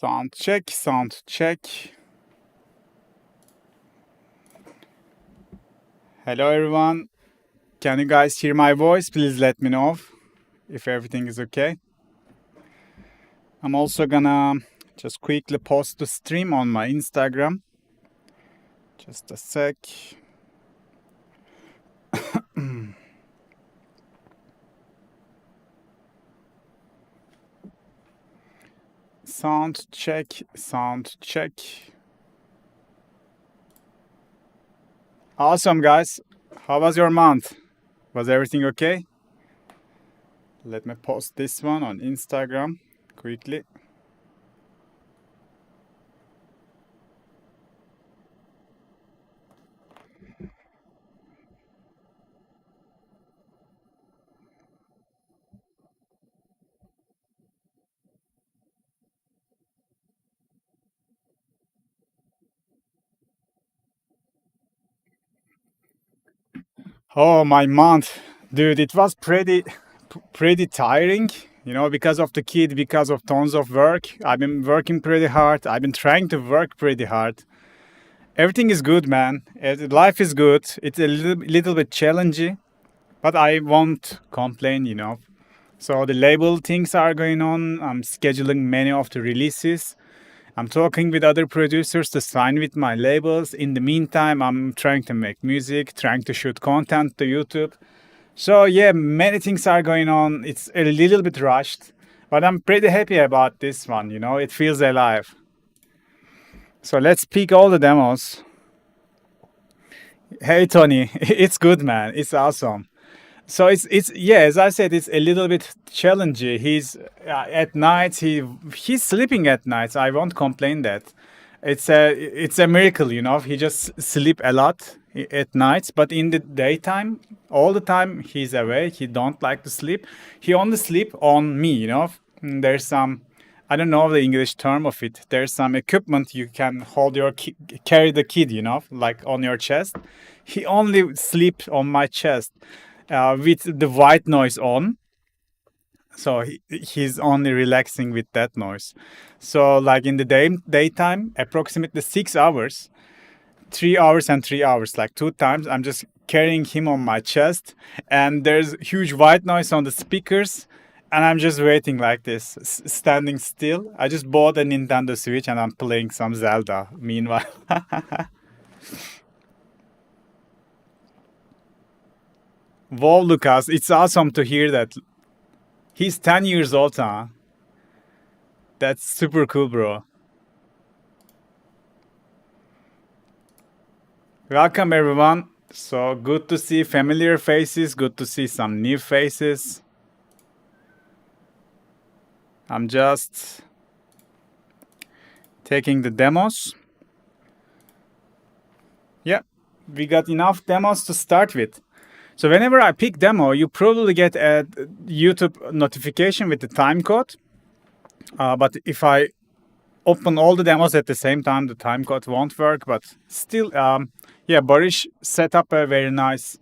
Sound check, sound check. Hello everyone. Can you guys hear my voice? Please let me know if everything is okay. I'm also gonna just quickly post the stream on my Instagram. Just a sec. Sound check, sound check. Awesome, guys. How was your month? Was everything okay? Let me post this one on Instagram quickly. Oh, my month. Dude, it was pretty tiring, because of the kid, because of tons of work. I've been working pretty hard. I've been trying to work pretty hard. Everything is good, man. Life is good. It's a little bit challenging, but I won't complain. So the label things are going on. I'm scheduling many of the releases. I'm talking with other producers to sign with my labels. In the meantime, I'm trying to make music, trying to shoot content to YouTube. So yeah, many things are going on. It's a little bit rushed, but I'm pretty happy about this one. It feels alive. So let's pick all the demos. Hey Tony, it's good, man. It's awesome. So it's yeah, as I said, it's a little bit challenging. He's at night. He's sleeping at nights. I won't complain that. It's a miracle. He just sleep a lot at nights, but in the daytime, all the time he's awake. He don't like to sleep. He only sleep on me. There's some, I don't know the English term of it. There's some equipment you can hold carry the kid, like on your chest. He only sleep on my chest with the white noise on. So he's only relaxing with that noise. So like in the daytime, approximately 6 hours, 3 hours and 3 hours, like 2 times, I'm just carrying him on my chest, and there's huge white noise on the speakers, and I'm just waiting like this, standing still. I just bought a Nintendo Switch and I'm playing some Zelda meanwhile. Wow, Lucas, it's awesome to hear that. He's 10 years old, huh? That's super cool, bro. Welcome, everyone. So good to see familiar faces, good to see some new faces. I'm just taking the demos. Yeah, we got enough demos to start with. So whenever I pick demo, you probably get a YouTube notification with the time code. But if I open all the demos at the same time, the time code won't work. But still, yeah, Boris set up a very nice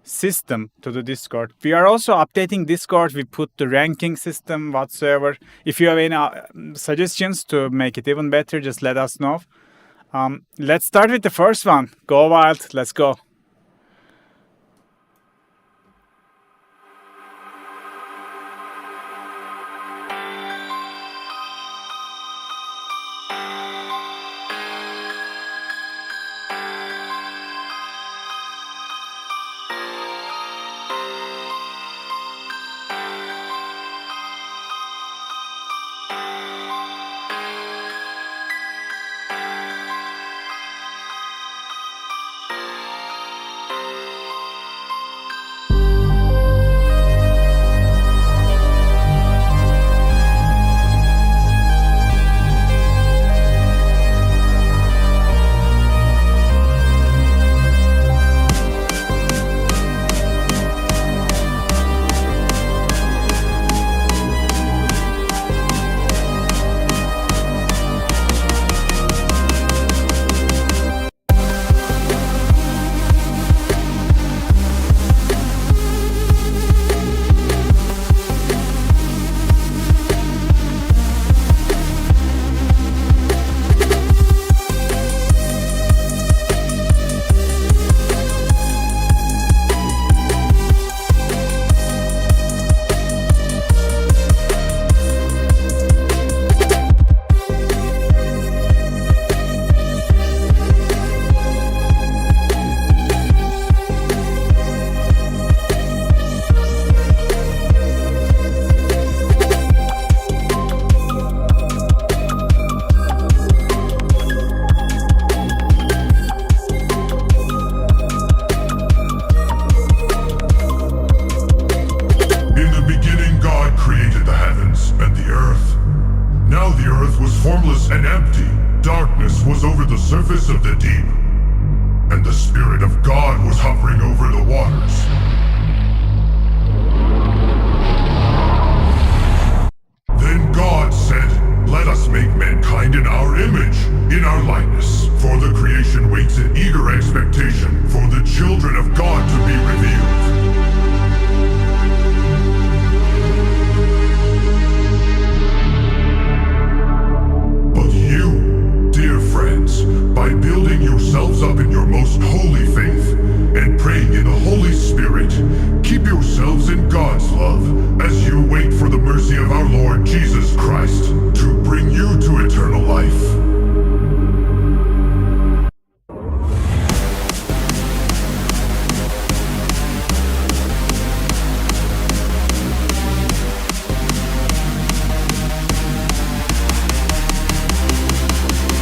system to the Discord. We are also updating Discord. We put the ranking system whatsoever. If you have any suggestions to make it even better, just let us know. Let's start with the first one. Go Wild. Let's go. surface of the deep, and the Spirit of God was hovering over the waters. Then God said, "Let us make mankind in our image, in our likeness, for the creation waits in eager expectation for the children of God to be revealed." But you, dear friends, by building yourselves up in your most holy faith and praying in the Holy Spirit, keep yourselves in God's love as you wait for the mercy of our Lord Jesus Christ to bring you to eternal life.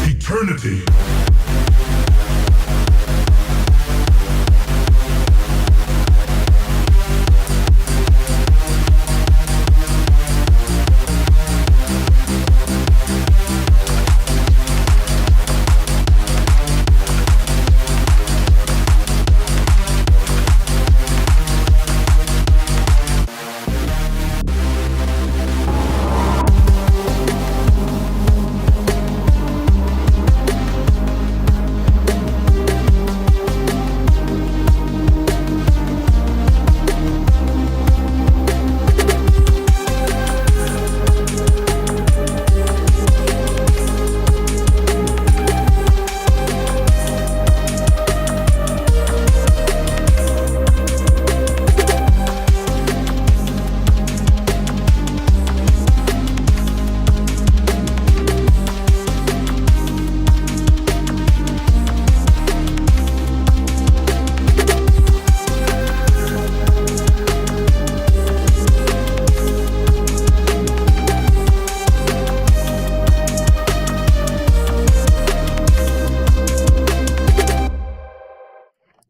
Eternity.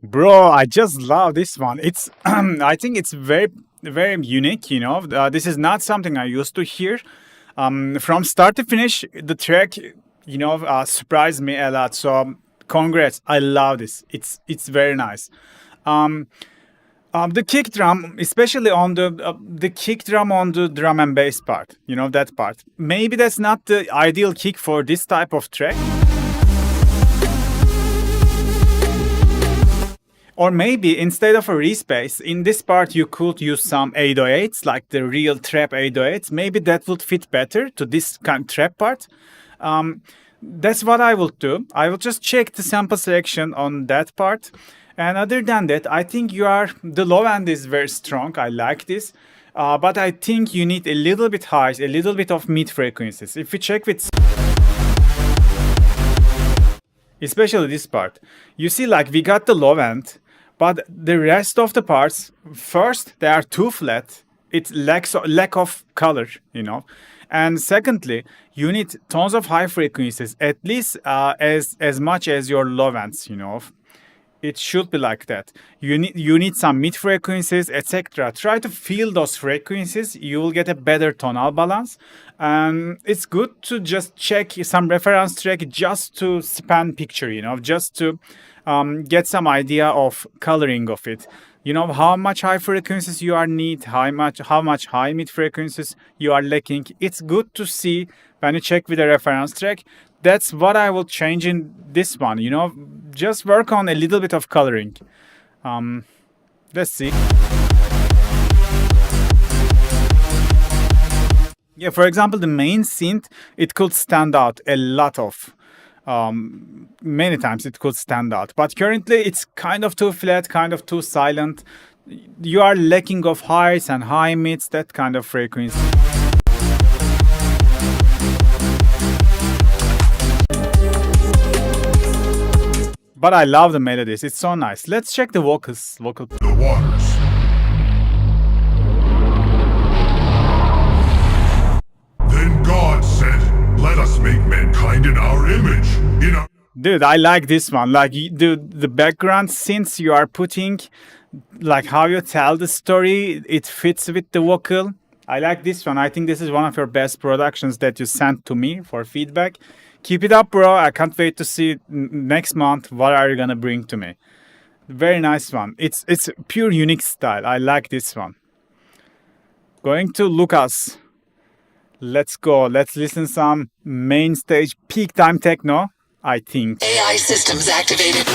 Bro, I just love this one. It's, I think it's very, very unique. This is not something I used to hear. From start to finish, the track, surprised me a lot. So, congrats! I love this. It's very nice. Um, the kick drum, especially on the kick drum on the drum and bass part. That part. Maybe that's not the ideal kick for this type of track. Or maybe instead of a respace, in this part you could use some 808s, like the real trap 808s. Maybe that would fit better to this kind of trap part. That's what I will do. I will just check the sample selection on that part. And other than that, I think the low end is very strong. I like this. But I think you need a little bit highs, a little bit of mid frequencies. If we check with, especially this part, you see like we got the low end, but the rest of the parts, first, they are too flat. It lacks lack of color. And secondly, you need tons of high frequencies, at least as much as your low ends. It should be like that. You need some mid frequencies, etc. Try to feel those frequencies. You will get a better tonal balance. And it's good to just check some reference track just to span picture, just to get some idea of coloring of it. How much high frequencies you are need, how much high mid frequencies you are lacking. It's good to see when you check with a reference track. That's what I will change in this one. Just work on a little bit of coloring. Let's see. Yeah, for example, the main synth, it could stand out a lot of. Many times it could stand out. But currently it's kind of too flat, kind of too silent. You are lacking of highs and high mids, that kind of frequency. But I love the melodies. It's so nice. Let's check the vocals. The waters. Then God said, "Let us make mankind in our image." Dude, I like this one. Like the background, since you are putting, like how you tell the story, it fits with the vocal. I like this one. I think this is one of your best productions that you sent to me for feedback. Keep it up, bro. I can't wait to see next month. What are you gonna bring to me? Very nice one. It's pure unique style. I like this one. Going to Lucas. Let's go. Let's listen some main stage peak time techno. I think. AI systems activated.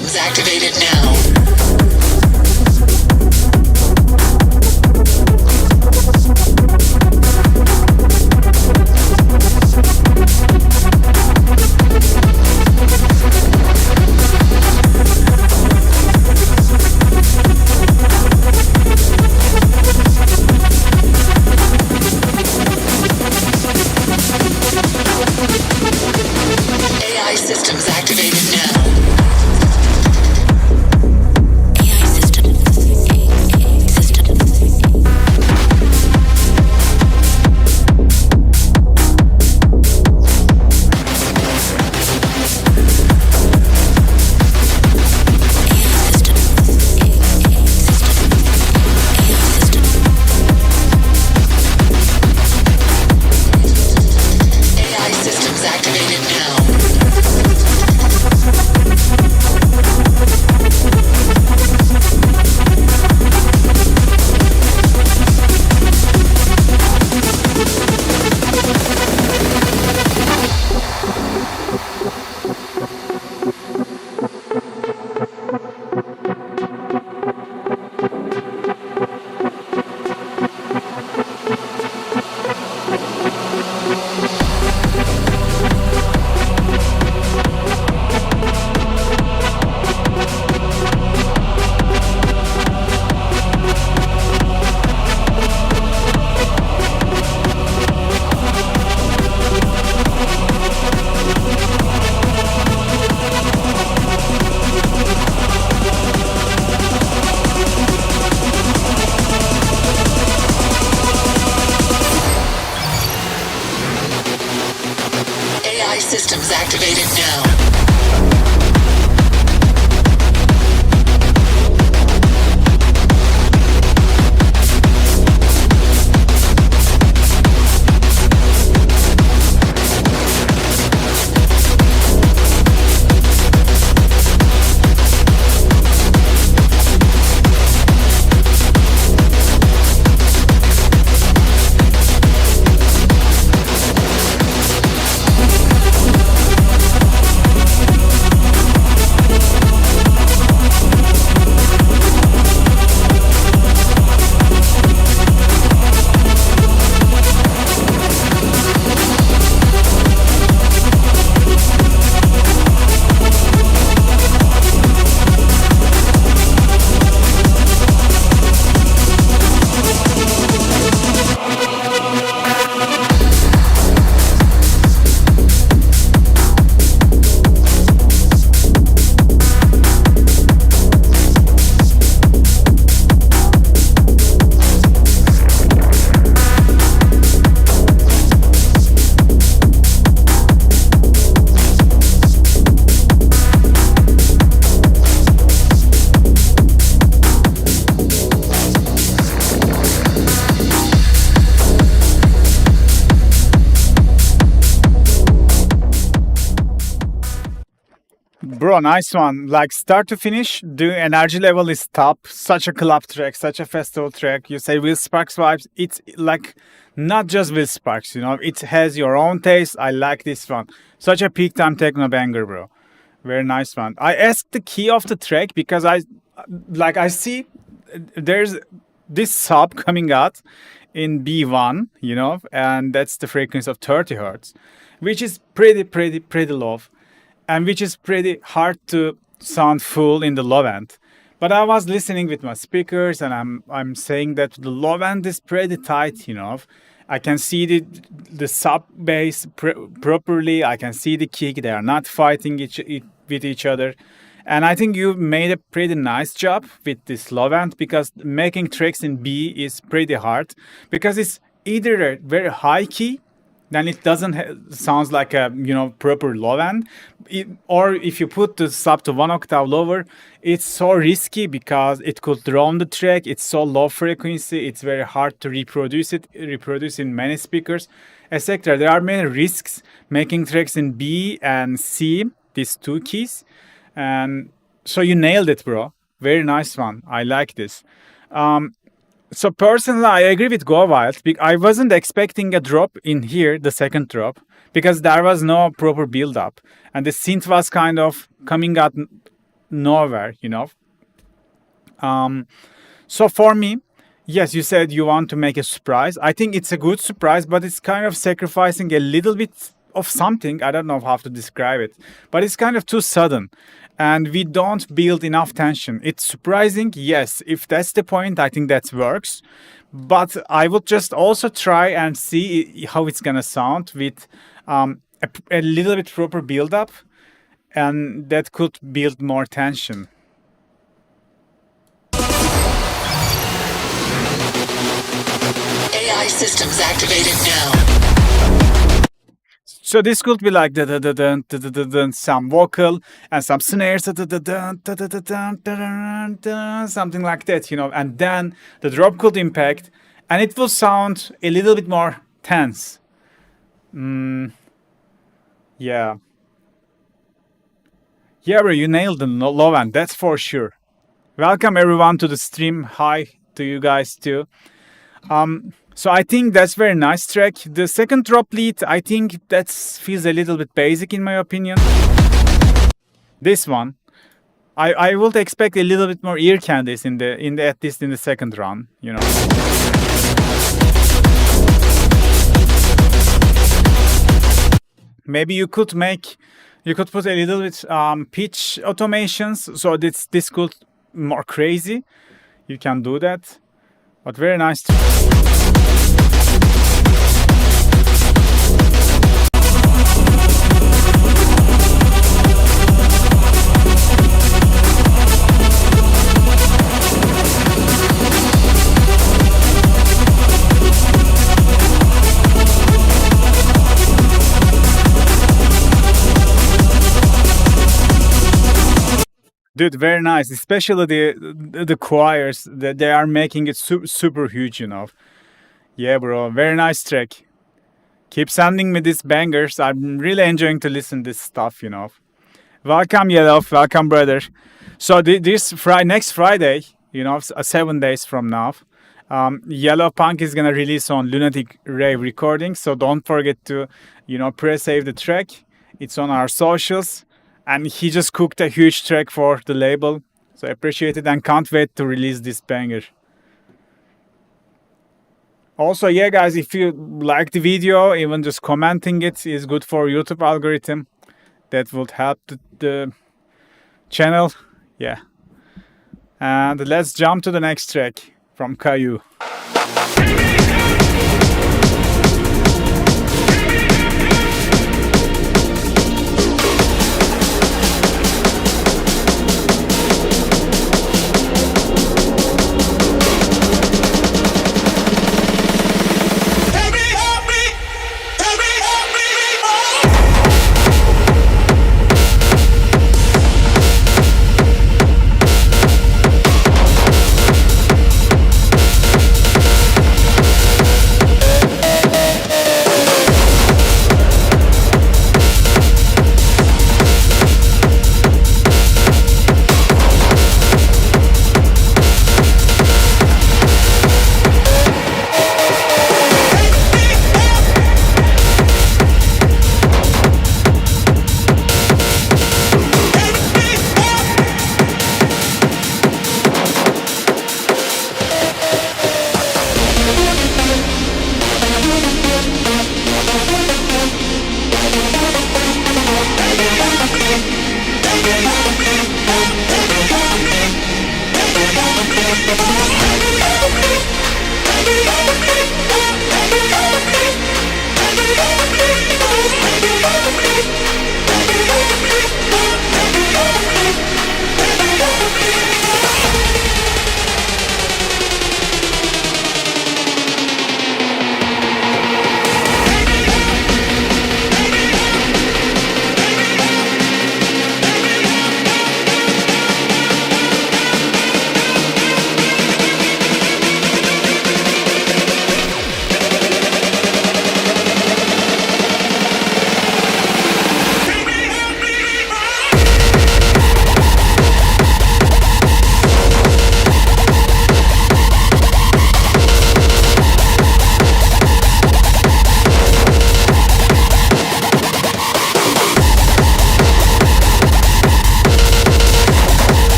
Is activated now. AI systems activated now. AI systems. AI systems activated now. AI systems activated now. Bro, nice one. Like start to finish, the energy level is top. Such a club track, such a festival track. You say Will Sparks vibes. It's like not just Will Sparks, you know. It has your own taste. I like this one. Such a peak time techno banger, bro. Very nice one. I asked the key of the track because I see there's this sub coming out in B1, you know, and that's the frequency of 30 hertz, which is pretty low, and which is pretty hard to sound full in the low end. But I was listening with my speakers, and I'm saying that the low end is pretty tight, you know. I can see the sub bass properly. I can see the kick. They are not fighting with each other. And I think you made a pretty nice job with this low end, because making tracks in B is pretty hard, because it's either a very high key then it doesn't sounds like a proper low end. Or if you put the sub to 1 octave lower, it's so risky because it could drone the track. It's so low frequency. It's very hard to reproduce in many speakers, etc. There are many risks making tracks in B and C, these two keys. And so you nailed it, bro. Very nice one. I like this. So personally, I agree with Go Wild. I wasn't expecting a drop in here, the second drop, because there was no proper build-up. And the synth was kind of coming out nowhere, So for me, yes, you said you want to make a surprise. I think it's a good surprise, but it's kind of sacrificing a little bit of something. I don't know how to describe it, but it's kind of too sudden. And we don't build enough tension. It's surprising, yes. If that's the point, I think that works. But I would just also try and see how it's gonna sound with a little bit proper build-up, and that could build more tension. AI systems activated now. So this could be like some vocal and some snares, something like that, and then the drop could impact, and it will sound a little bit more tense. Yeah, bro, you nailed the low end, that's for sure. Welcome everyone to the stream. Hi to you guys too. So I think that's very nice track. The second drop lead, I think that feels a little bit basic in my opinion. This one, I would expect a little bit more ear candies at least in the second run, Maybe you could put a little bit pitch automations, so this could more crazy. You can do that, but very nice. Dude, very nice. Especially the choirs, they are making it super huge, Yeah, bro, very nice track. Keep sending me these bangers. I'm really enjoying to listen to this stuff, Welcome, Yellow. Welcome, brother. So this next Friday, 7 days from now, Yellow Punk is gonna release on Lunatic Rave Recordings. So don't forget to, pre-save the track. It's on our socials. And he just cooked a huge track for the label. So I appreciate it and can't wait to release this banger. Also, yeah, guys, if you like the video, even just commenting it is good for YouTube algorithm. That would help the channel. Yeah. And let's jump to the next track from Caillou.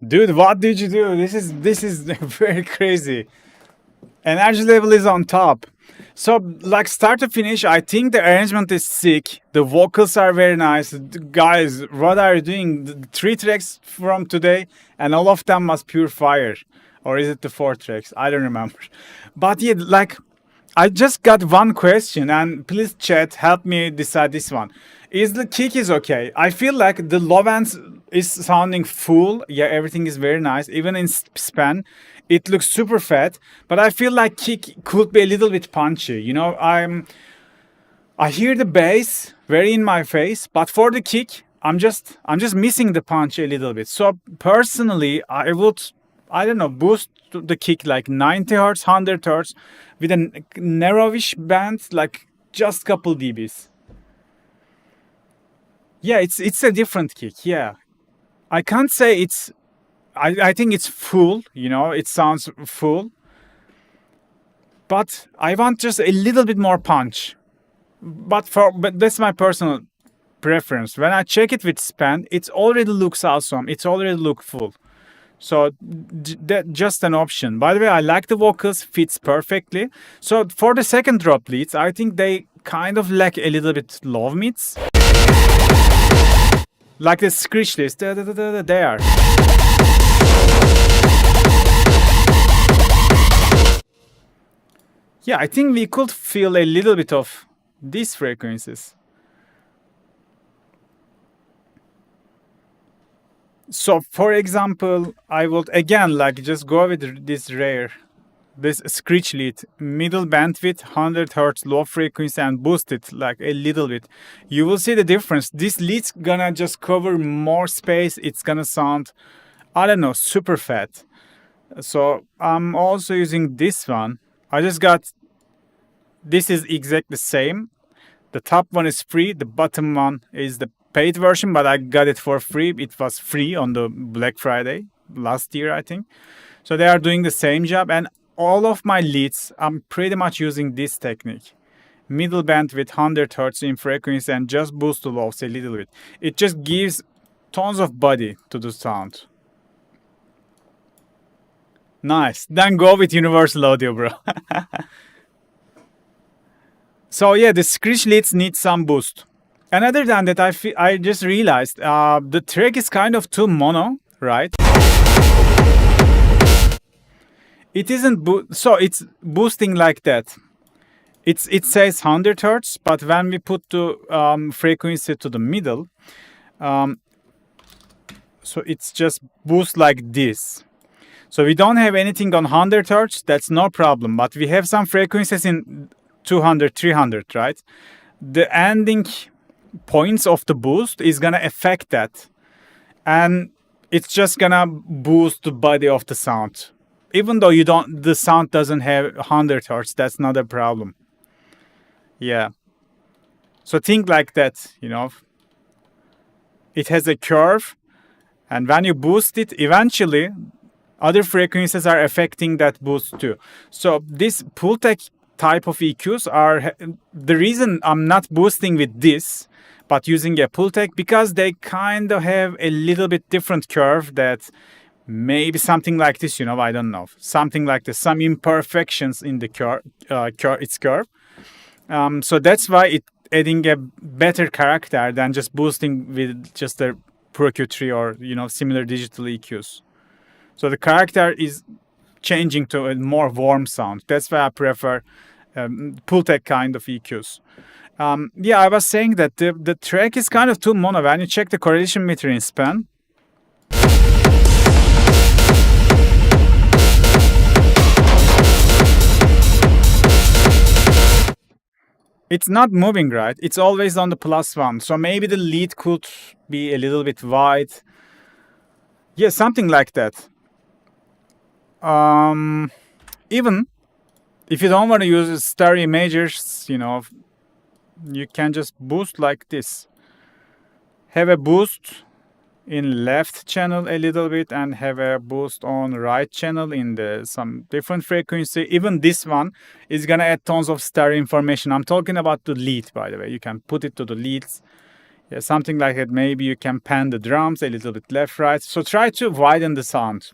Dude, what did you do? This is very crazy. Energy level is on top. So, like start to finish, I think the arrangement is sick. The vocals are very nice. Guys, what are you doing? The 3 tracks from today, and all of them was pure fire. Or is it the 4 tracks? I don't remember. But yeah, like, I just got one question, and please chat, help me decide this one. Is the kick is okay? I feel like the low ends is sounding full. Yeah, everything is very nice. Even in span, it looks super fat. But I feel like kick could be a little bit punchy. You know, I hear the bass very in my face, but for the kick, I'm just missing the punch a little bit. So personally, I would, I don't know, boost the kick like 90 hertz, 100 hertz with a narrowish band, like just couple dBs. Yeah, it's a different kick. Yeah, I can't say it's. I think it's full. You know, it sounds full. But I want just a little bit more punch. But that's my personal preference. When I check it with span, it already looks awesome. It's already look full. So that just an option. By the way, I like the vocals, fits perfectly. So for the second drop leads, I think they kind of lack a little bit low mids. Like the screech list, there. Yeah, I think we could feel a little bit of these frequencies. So, for example, I would again like just go with this rare, this screech lead, middle bandwidth, 100 hertz, low frequency, and boost it like a little bit. You will see the difference. This lead's gonna just cover more space. It's gonna sound, I don't know, super fat. So I'm also using this one. I just got, this is exactly the same. The top one is free. The bottom one is the paid version, but I got it for free. It was free on the Black Friday last year, I think. So they are doing the same job, and all of my leads, I'm pretty much using this technique. Middle band with 100 hertz in frequency and just boost the lows a little bit. It just gives tons of body to the sound. Nice. Then go with universal audio, bro. So yeah, the screech leads need some boost. And other than that, I just realized the track is kind of too mono, right? It isn't so it's boosting like that. It says 100 hertz, but when we put the frequency to the middle, so it's just boost like this. So we don't have anything on 100 hertz, that's no problem. But we have some frequencies in 200, 300, right? The ending points of the boost is gonna affect that. And it's just gonna boost the body of the sound. Even though the sound doesn't have 100 hertz, that's not a problem. Yeah. So think like that, you know. It has a curve, and when you boost it, eventually other frequencies are affecting that boost too. So this Pultec type of EQs are the reason I'm not boosting with this, but using a Pultec, because they kind of have a little bit different curve that maybe something like this, you know, I don't know. Something like this, some imperfections in the its curve. So that's why it adding a better character than just boosting with just a Pro Q3 or, you know, similar digital EQs. So the character is changing to a more warm sound. That's why I prefer Pultec kind of EQs. Yeah, I was saying that the track is kind of too mono. When you check the correlation meter in span, it's not moving right. It's always on the +1. So maybe the lead could be a little bit wide. Yeah, something like that. Even if you don't want to use stereo majors, you know, you can just boost like this. Have a boost in left channel a little bit and have a boost on right channel in some different frequency. Even this one is gonna add tons of stereo information. I'm talking about the lead, by the way. You can put it to the leads. Yeah, something like that. Maybe you can pan the drums a little bit left, right. So try to widen the sound.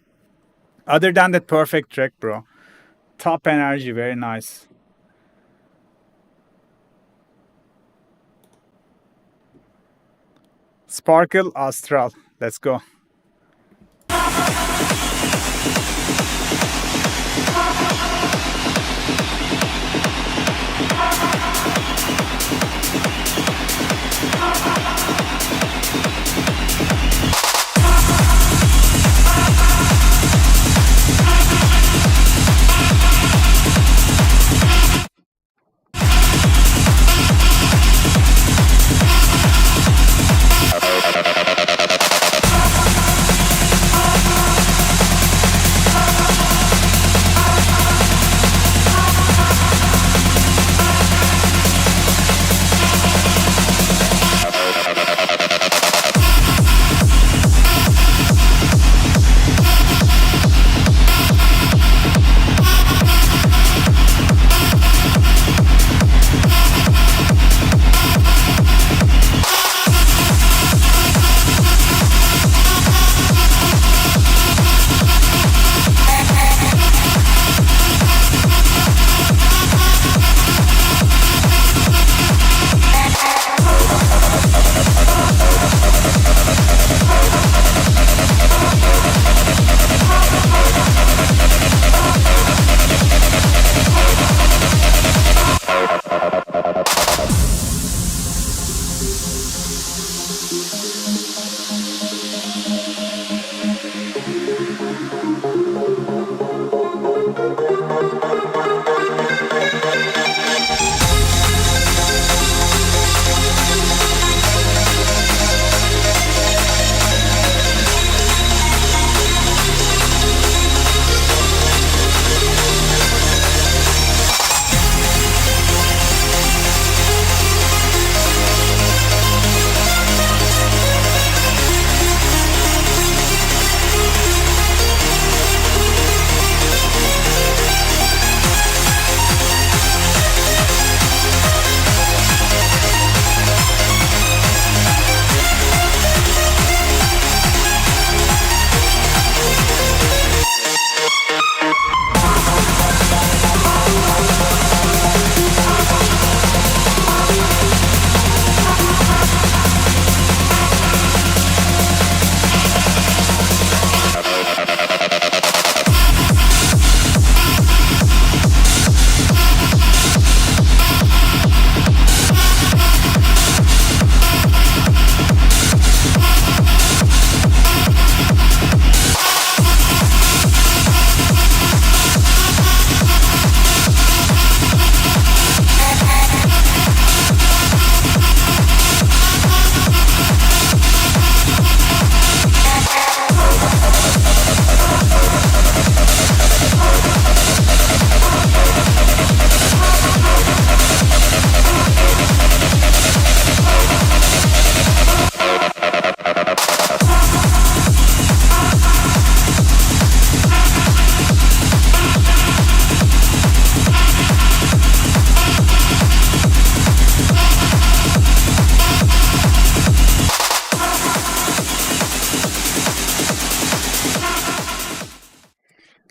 Other than that, perfect track, bro. Top energy, very nice. Sparkle, Astral. Let's go.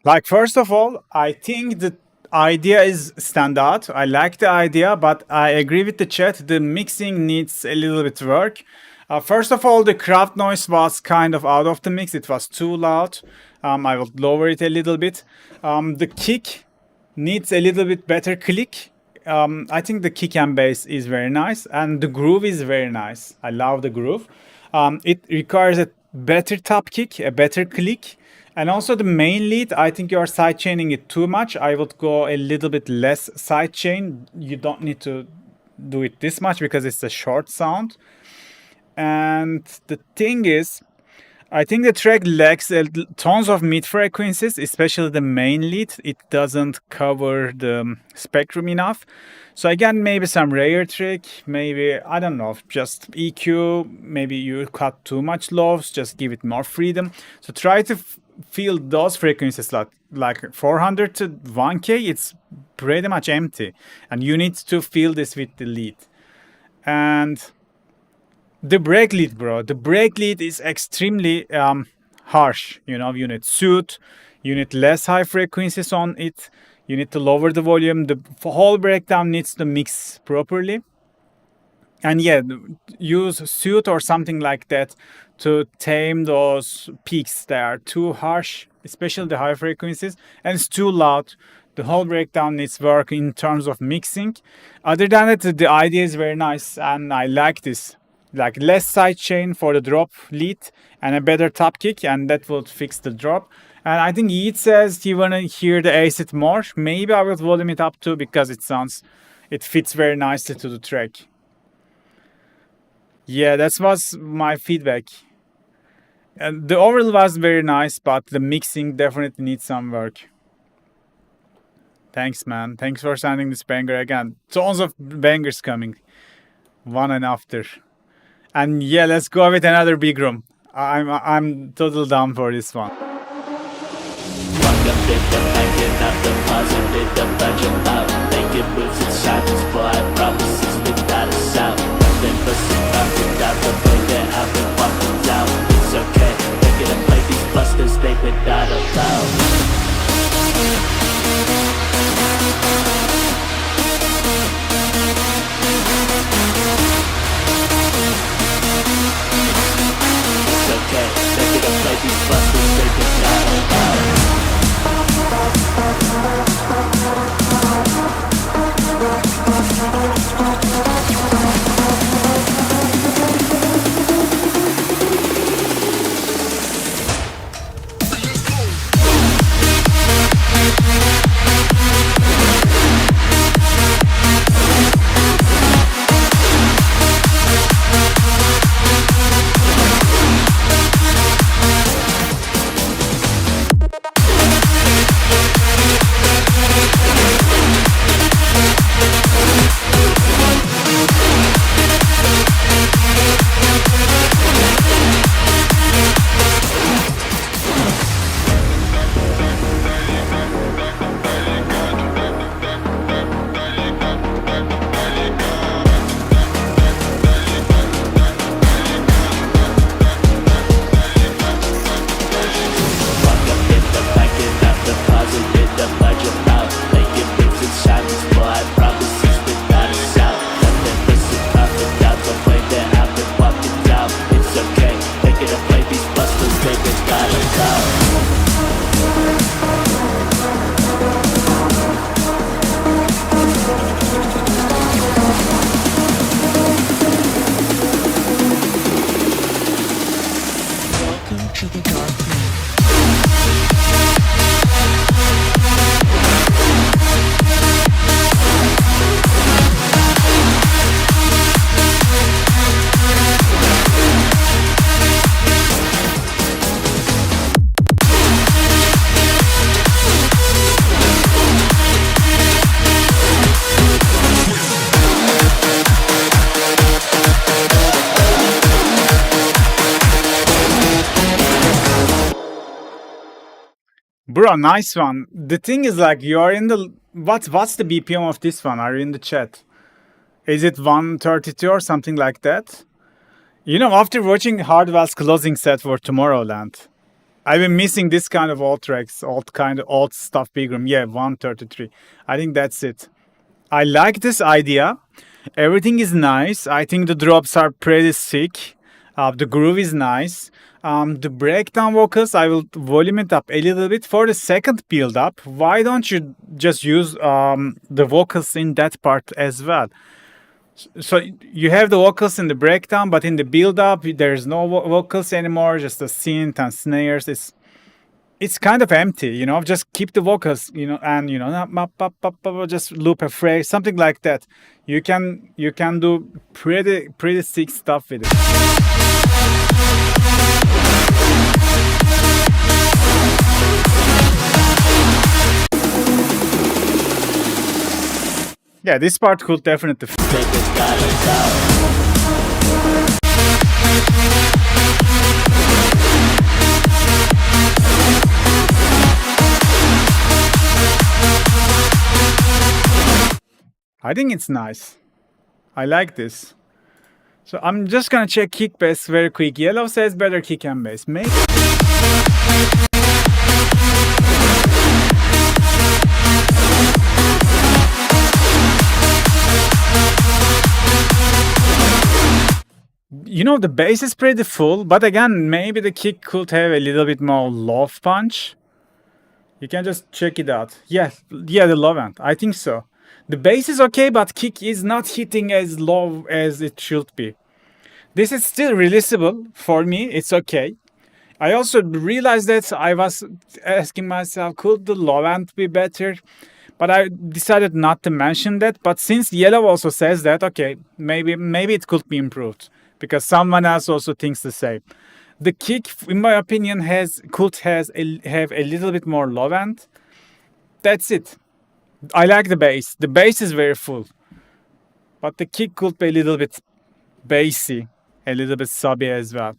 Like, first of all, I think the idea is stand out. I like the idea, but I agree with the chat. The mixing needs a little bit work. First of all, the crowd noise was kind of out of the mix. It was too loud. I will lower it a little bit. The kick needs a little bit better click. I think the kick and bass is very nice, and the groove is very nice. I love the groove. It requires a better top kick, a better click, and also the main lead. I think you are sidechaining it too much. I would go a little bit less sidechain. You don't need to do it this much because it's a short sound. And the thing is, I think the track lacks tons of mid frequencies, especially the main lead. It doesn't cover the spectrum enough. So again, maybe some rare trick, maybe, I don't know, just EQ, maybe you cut too much lows, just give it more freedom. So try to feel those frequencies like 400 to 1K, it's pretty much empty. And you need to feel this with the lead. And The brake lead, bro. The brake lead is extremely harsh. You know, you need suit, you need less high frequencies on it, you need to lower the volume. The whole breakdown needs to mix properly. And yeah, use suit or something like that to tame those peaks that are too harsh, especially the high frequencies, and it's too loud. The whole breakdown needs work in terms of mixing. Other than that, the idea is very nice, and I like this. Like less side chain for the drop lead and a better top kick, and that will fix the drop. And I think Yeet says he wanna hear the acid more. Maybe I will volume it up too because it fits very nicely to the track. Yeah, that was my feedback. And the overall was very nice, but the mixing definitely needs some work. Thanks, man. Thanks for sending this banger again. Tons of bangers coming, one and after. And yeah, let's go with another big room. I'm total down for this one. Bro, nice one. The thing is like you're in the what's the BPM of this one? Are you in the chat? Is it 132 or something like that? You know, after watching Hardwell's closing set for Tomorrowland, I've been missing this kind of old tracks, old stuff big room. Yeah, 133. I think that's it. I like this idea. Everything is nice. I think the drops are pretty sick. The groove is nice. The breakdown vocals, I will volume it up a little bit for the second build up. Why don't you just use the vocals in that part as well? So you have the vocals in the breakdown, but in the build up, there's no vocals anymore, just the synth and snares. It's kind of empty, you know, just keep the vocals, you know, and, you know, just loop a phrase, something like that. You can do pretty sick stuff with it. Yeah, this part could definitely I think it's nice. I like this. So I'm just gonna check kick bass very quick. Yellow says better kick and bass. Maybe. You know, the bass is pretty full, but again, maybe the kick could have a little bit more low punch. You can just check it out. Yeah, the low end. I think so. The bass is okay, but kick is not hitting as low as it should be. This is still releasable for me. It's okay. I also realized that I was asking myself, could the low end be better? But I decided not to mention that. But since Yellow also says that, okay, maybe it could be improved because someone else also thinks the same. The kick, in my opinion, could have a little bit more low end. That's it. I like the bass. The bass is very full, but the kick could be a little bit bassy, a little bit subby as well.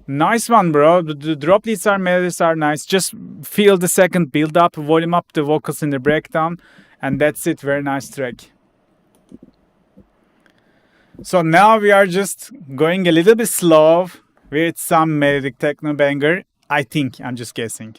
Nice one, bro. The drop leads melodies are nice. Just feel the second build up, volume up the vocals in the breakdown, and that's it. Very nice track. So now we are just going a little bit slow with some melodic techno banger. I think, I'm just guessing.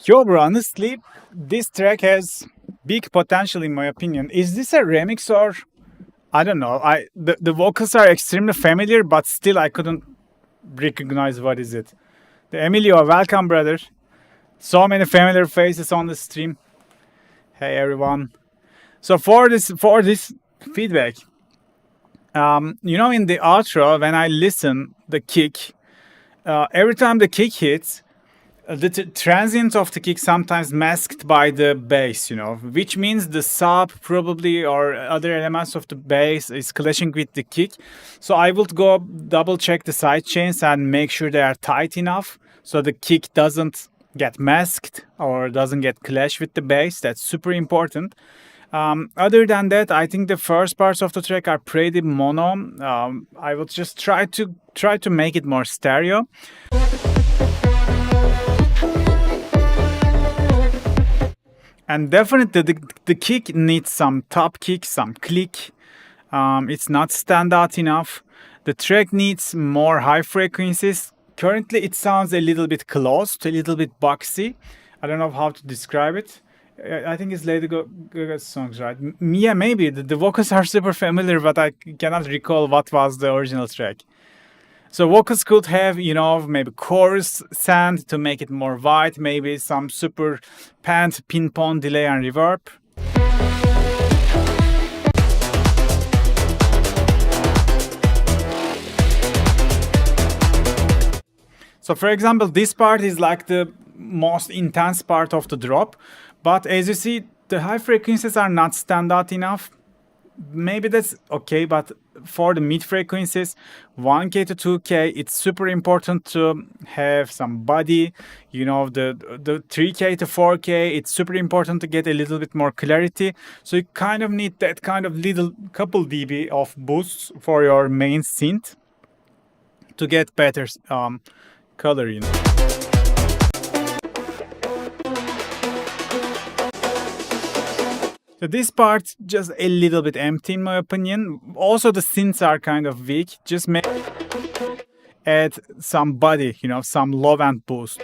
Yo, bro, honestly, this track has big potential in my opinion. Is this a remix or I don't know? The vocals are extremely familiar, but still I couldn't recognize what is it. The Emilio, welcome, brother. So many familiar faces on the stream. Hey, everyone. So for this feedback, in the outro when I listen the kick, every time the kick hits, the transient of the kick sometimes masked by the bass, which means the sub probably or other elements of the bass is clashing with the kick. So I would go double check the side chains and make sure they are tight enough so the kick doesn't get masked or doesn't get clash with the bass. That's super important. Other than that, I think the first parts of the track are pretty mono. I will just try to make it more stereo. And definitely the kick needs some top kick, some click. It's not stand out enough. The track needs more high frequencies. Currently it sounds a little bit closed, a little bit boxy. I don't know how to describe it. I think it's Lady Gaga's songs, right? Yeah, maybe. The vocals are super familiar, but I cannot recall what was the original track. So vocals could have, maybe chorus sound to make it more wide, maybe some super panned ping-pong delay and reverb. So for example, this part is like the most intense part of the drop, but as you see, the high frequencies are not stand out enough. Maybe that's okay, but for the mid frequencies, 1K to 2K, it's super important to have some body. The 3K to 4K, it's super important to get a little bit more clarity. So you kind of need that kind of little couple dB of boosts for your main synth to get better color, So this part just a little bit empty in my opinion. Also the synths are kind of weak. Just add some body, some low end boost.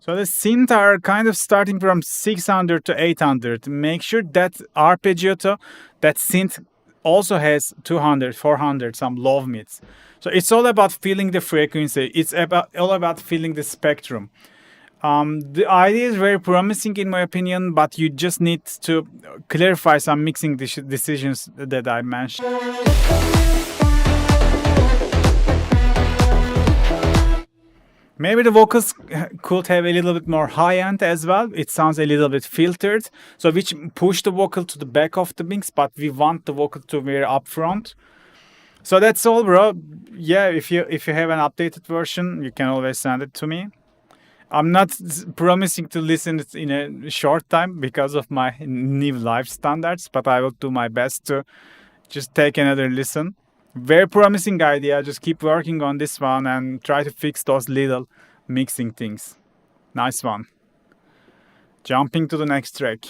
So the synths are kind of starting from 600 to 800. Make sure that arpeggiato, that synth also has 200, 400, some low mids. So it's all about feeling the frequency. It's all about feeling the spectrum. The idea is very promising in my opinion, but you just need to clarify some mixing decisions that I mentioned. Maybe the vocals could have a little bit more high end as well. It sounds a little bit filtered, so which push the vocal to the back of the mix, but we want the vocal to be up front. So that's all, bro. Yeah, if you have an updated version, you can always send it to me. I'm not promising to listen it in a short time because of my new live standards, but I will do my best to just take another listen. Very promising idea. Just keep working on this one and try to fix those little mixing things. Nice one. Jumping to the next track.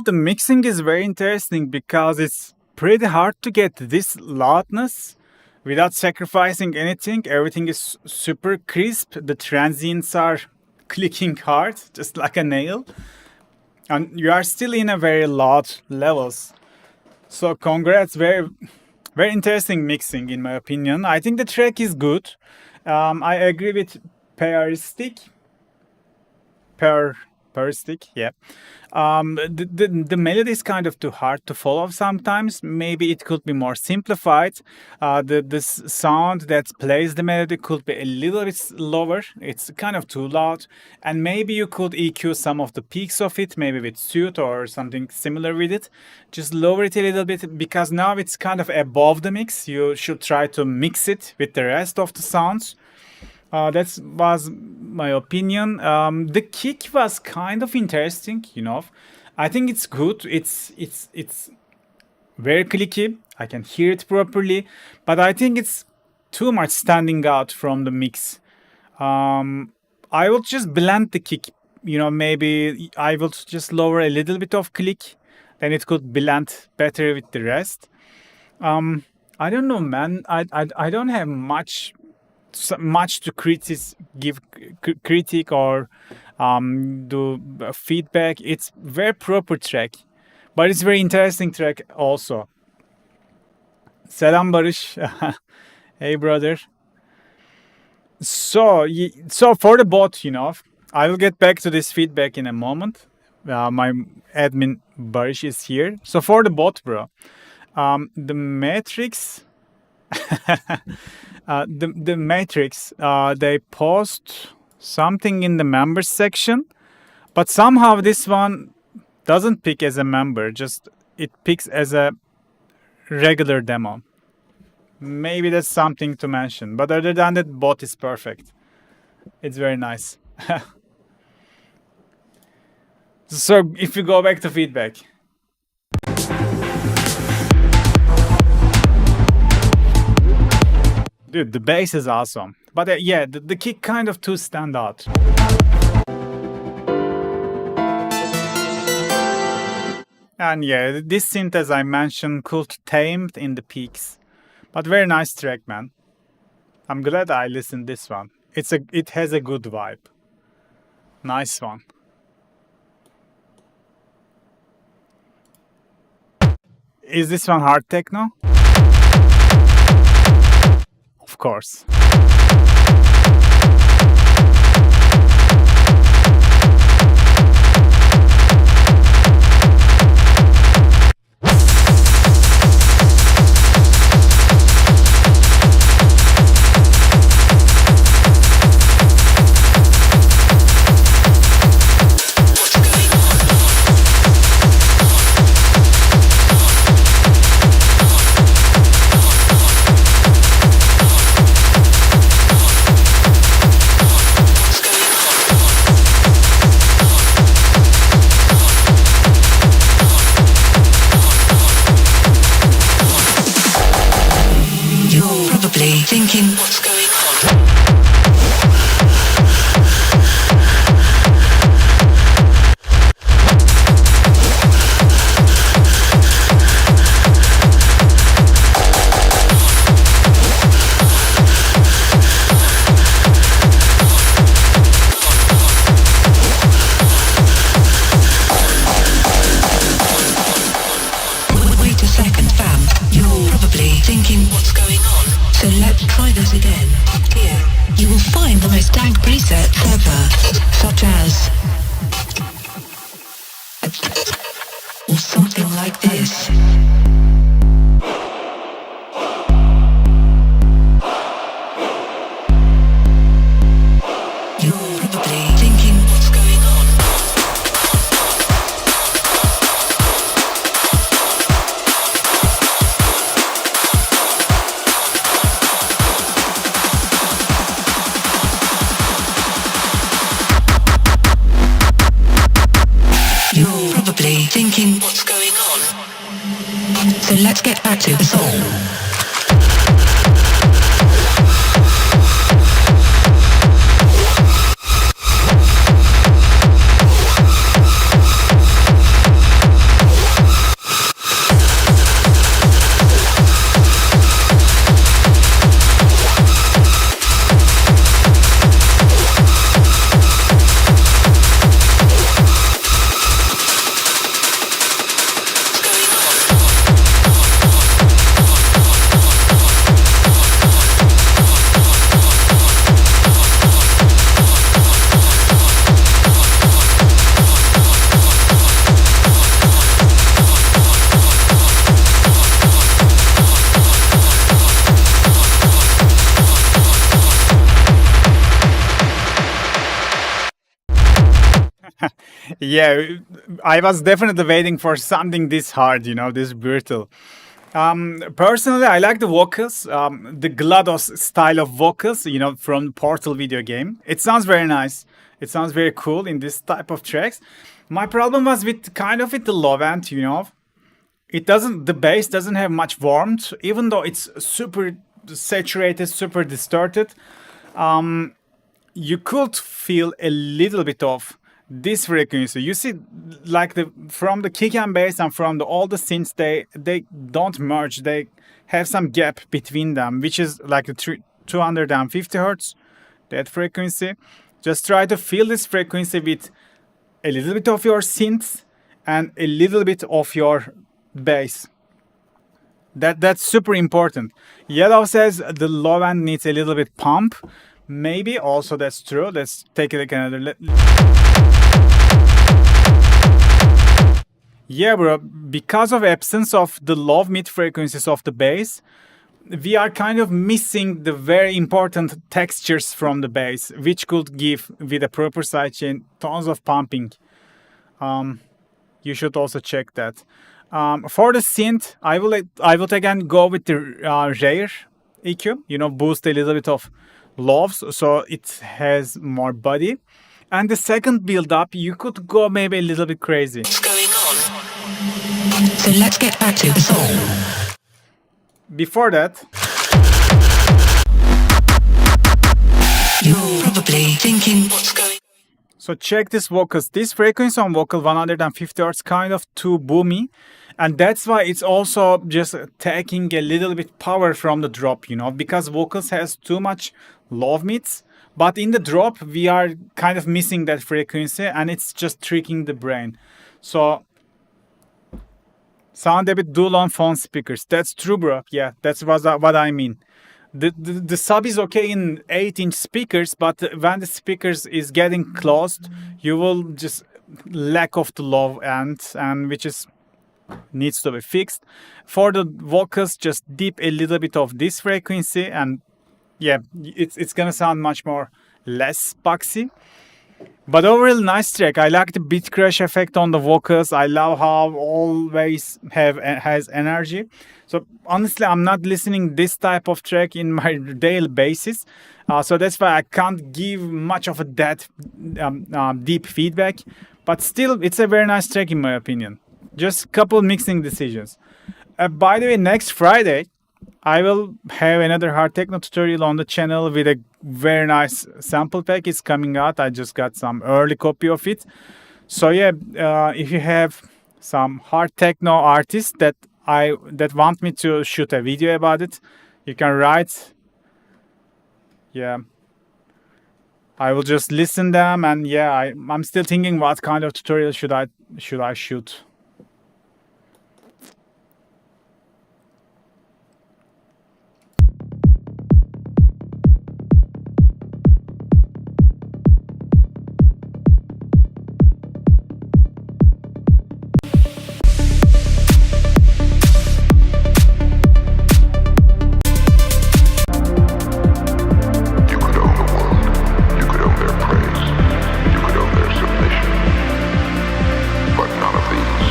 the mixing is very interesting because it's pretty hard to get this loudness without sacrificing anything. Everything is super crisp. The transients are clicking hard, just like a nail. And you are still in a very loud levels. So congrats, very, very interesting mixing in my opinion. I think the track is good. I agree with Peristic. Peristic, yeah. The melody is kind of too hard to follow sometimes. Maybe it could be more simplified. The sound that plays the melody could be a little bit lower. It's kind of too loud. And maybe you could EQ some of the peaks of it, maybe with Suit or something similar with it. Just lower it a little bit because now it's kind of above the mix. You should try to mix it with the rest of the sounds. That was my opinion. The kick was kind of interesting, you know. I think it's good. It's very clicky. I can hear it properly, but I think it's too much standing out from the mix. I will just blend the kick. You know, maybe I will just lower a little bit of click, then it could blend better with the rest. I don't know, man. I don't have much to give critique or do feedback. It's very proper track, but it's very interesting track also. Selam Barış. Hey brother. So for the bot, you know, I will get back to this feedback in a moment. My admin Barış is here. So for the bot, bro, the matrix. The matrix, they post something in the members section, but somehow this one doesn't pick as a member, just it picks as a regular demo. Maybe that's something to mention, but other than that, bot is perfect. It's very nice. So if you go back to feedback. Dude, the bass is awesome. But yeah, the kick kind of too stand out. And yeah, this synth, as I mentioned, could tamed in the peaks. But very nice track, man. I'm glad I listened this one. It has a good vibe. Nice one. Is this one hard techno? Of course. Thinking what's going on. Wait a second, fam. You're probably thinking what's going on. So let's try this again. Here, you will find the most dank presets ever, such as, or something like this. You're probably thinking what's going on. You're probably thinking what's going on. Yeah, I was definitely waiting for something this hard, this brutal. Personally, I like the vocals, the GLaDOS style of vocals, from Portal video game. It sounds very nice. It sounds very cool in this type of tracks. My problem was with the low end, the bass doesn't have much warmth, even though it's super saturated, super distorted. You could feel a little bit of this frequency. You see, like from the kick and bass and from all the synths, they don't merge. They have some gap between them, which is like the 250 hertz, that frequency. Just try to feel this frequency with a little bit of your synths and a little bit of your bass. That's super important. Yellow says the low end needs a little bit pump. Maybe also that's true. Let's take a look at another. Yeah, bro. Because of absence of the low mid frequencies of the bass, we are kind of missing the very important textures from the bass, which could give, with a proper sidechain, tons of pumping. You should also check that. For the synth, I will again go with the rare EQ. Boost a little bit of lows, so it has more body. And the second build up, you could go maybe a little bit crazy. What's going on? So let's get back to the song. Before that, you're probably thinking, what's going on? So check this vocals. This frequency on vocal 150 Hz kind of too boomy. And that's why it's also just taking a little bit power from the drop, because vocals has too much low mids. But in the drop, we are kind of missing that frequency and it's just tricking the brain. So sound a bit dull on phone speakers. That's true, bro. Yeah, that's what I mean. The sub is okay in 8-inch speakers, but when the speakers is getting closed, you will just lack of the low end, and which is needs to be fixed. For the vocals, just dip a little bit of this frequency, and yeah, it's gonna sound much more less boxy. But overall, nice track. I like the beat crash effect on the vocals. I love how always has energy. So honestly, I'm not listening this type of track in my daily basis. So that's why I can't give much of that deep feedback. But still, it's a very nice track in my opinion. Just a couple mixing decisions. By the way, next Friday, I will have another hard techno tutorial on the channel with a very nice sample pack. It's coming out. I just got some early copy of it. So yeah, if you have some hard techno artists that want me to shoot a video about it, you can write. Yeah, I will just listen them, and yeah, I'm still thinking what kind of tutorial should I shoot. But none of these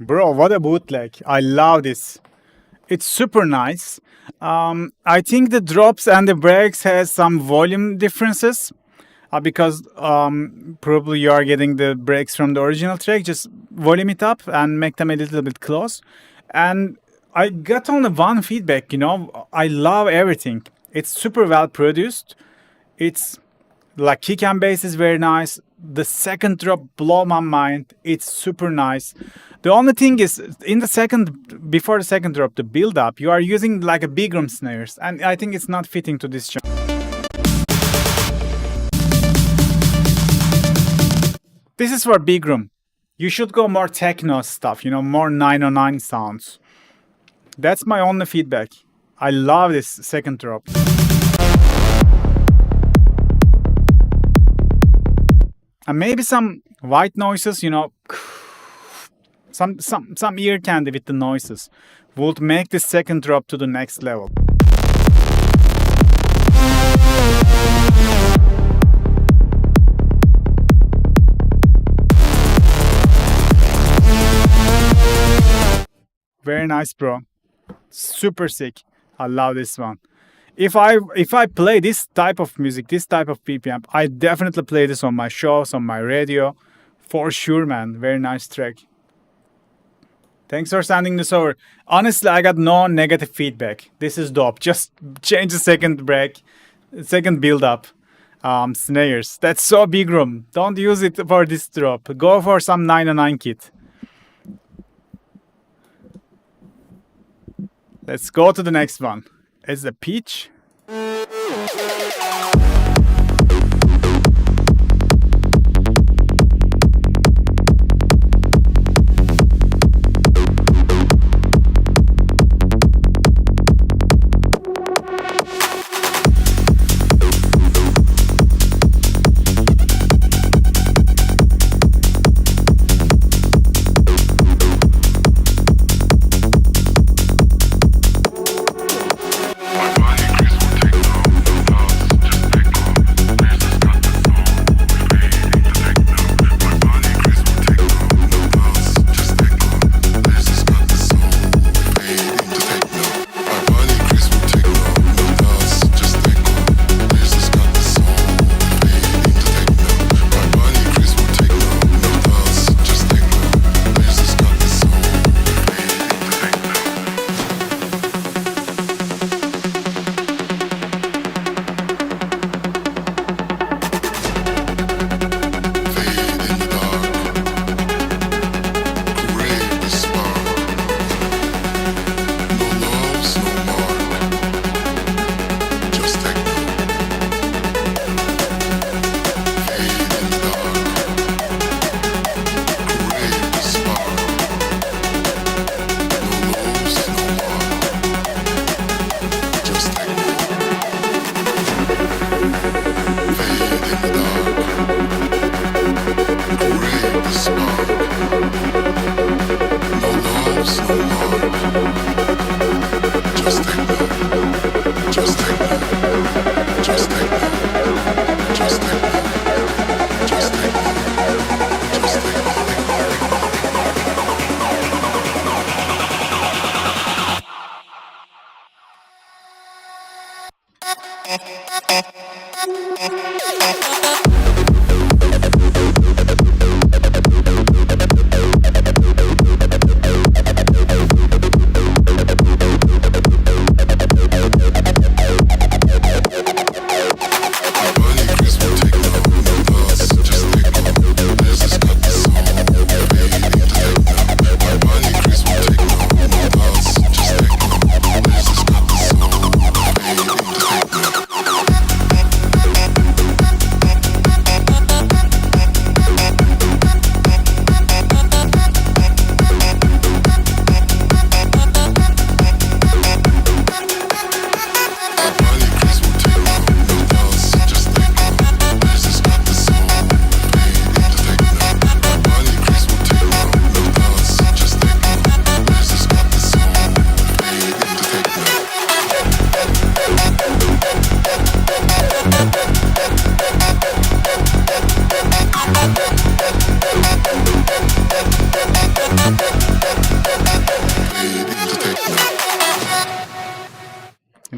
Bro, what a bootleg. I love this. It's super nice. I think the drops and the breaks has some volume differences because probably you are getting the breaks from the original track. Just volume it up and make them a little bit close. And I got only one feedback, I love everything. It's super well produced. It's like kick and bass is very nice. The second drop blow my mind. It's super nice. The only thing is before the second drop, the build up, you are using like a big room snares, and I think it's not fitting to this genre. This is for big room. You should go more techno stuff, more 909 sounds. That's my only feedback. I love this second drop. And maybe some white noises, some ear candy with the noises would make the second drop to the next level. Very nice, bro. Super sick. I love this one. If I play this type of music, this type of BPM, I definitely play this on my shows, on my radio. For sure, man. Very nice track. Thanks for sending this over. Honestly, I got no negative feedback. This is dope. Just change the second break, second build up. Snares. That's so big room. Don't use it for this drop. Go for some 909 kit. Let's go to the next one. It's a peach. My body agrees with techno.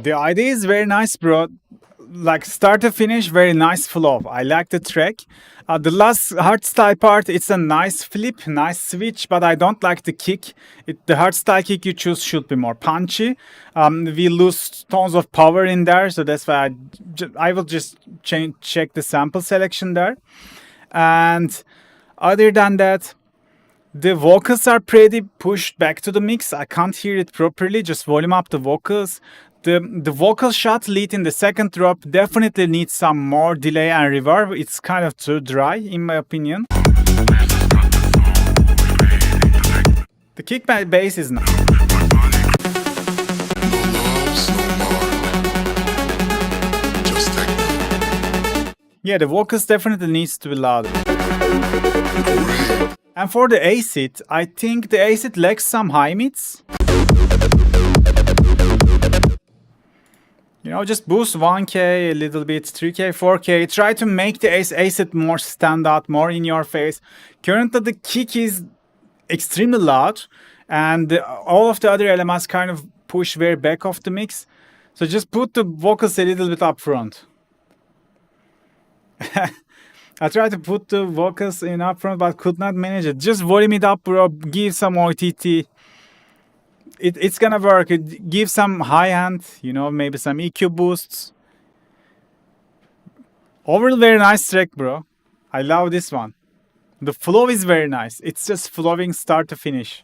The idea is very nice, bro. Like start to finish, very nice flow. I like the track. The last hardstyle part, it's a nice flip, nice switch, but I don't like the kick. The hardstyle kick you choose should be more punchy. We lose tons of power in there, so that's why I will just check the sample selection there. And other than that, the vocals are pretty pushed back to the mix. I can't hear it properly. Just volume up the vocals. The vocal shot lead in the second drop definitely needs some more delay and reverb. It's kind of too dry in my opinion. The kick bass is nice. Yeah, the vocals definitely needs to be louder. And for the acid, I think the acid lacks some high mids. You know, just boost 1K a little bit, 3K, 4K. Try to make the acid more stand out, more in your face. Currently, the kick is extremely loud, and all of the other elements kind of push very back of the mix. So just put the vocals a little bit up front. I tried to put the vocals in up front, but could not manage it. Just volume it up, bro. Give some OTT. It's gonna work. It gives some high end, you know, maybe some EQ boosts. Overall, very nice track, bro. I love this one. The flow is very nice. It's just flowing start to finish.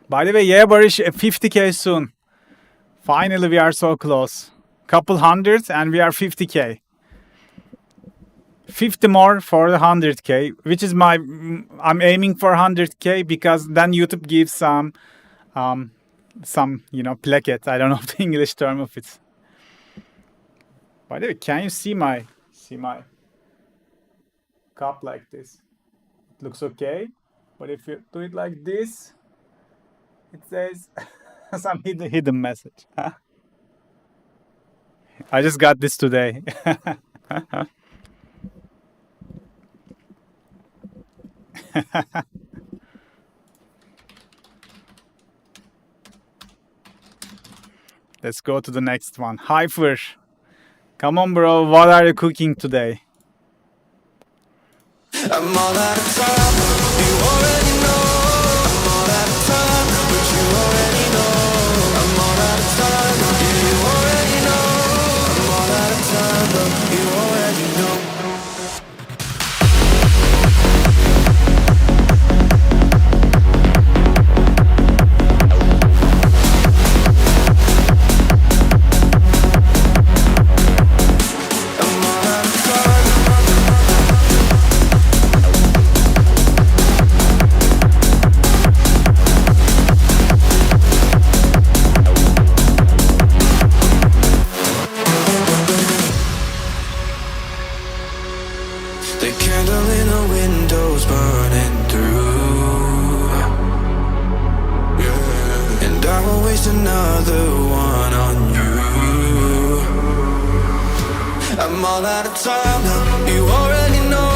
By the way, yeah, Barish, 50K soon. Finally, we are so close. Couple hundreds and we are 50K. 50 more for the 100K, which is I'm aiming for 100K because then YouTube gives some, you know, plaquette. I don't know the English term of it. By the way, can you see my cup like this? It looks okay, but if you do it like this, it says some hidden message. I just got this today. Let's go to the next one. Hyper. Come on, bro. What are you cooking today? I'm all out of time. You already know. I'm all out of time, but you already know. I'm all out of time. Yeah, you already know. I'm all out of time, but you already know. Another one on you. I'm all out of time now. You already know.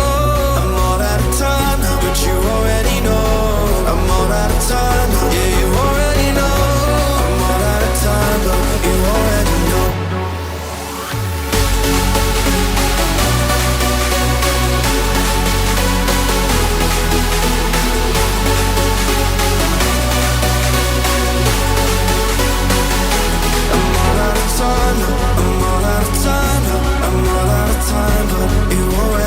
I'm all out of time now, but you already know. I'm all out of time now. Yeah, you already know. I'm all out of time, but you already know. I'm all out of time, but you already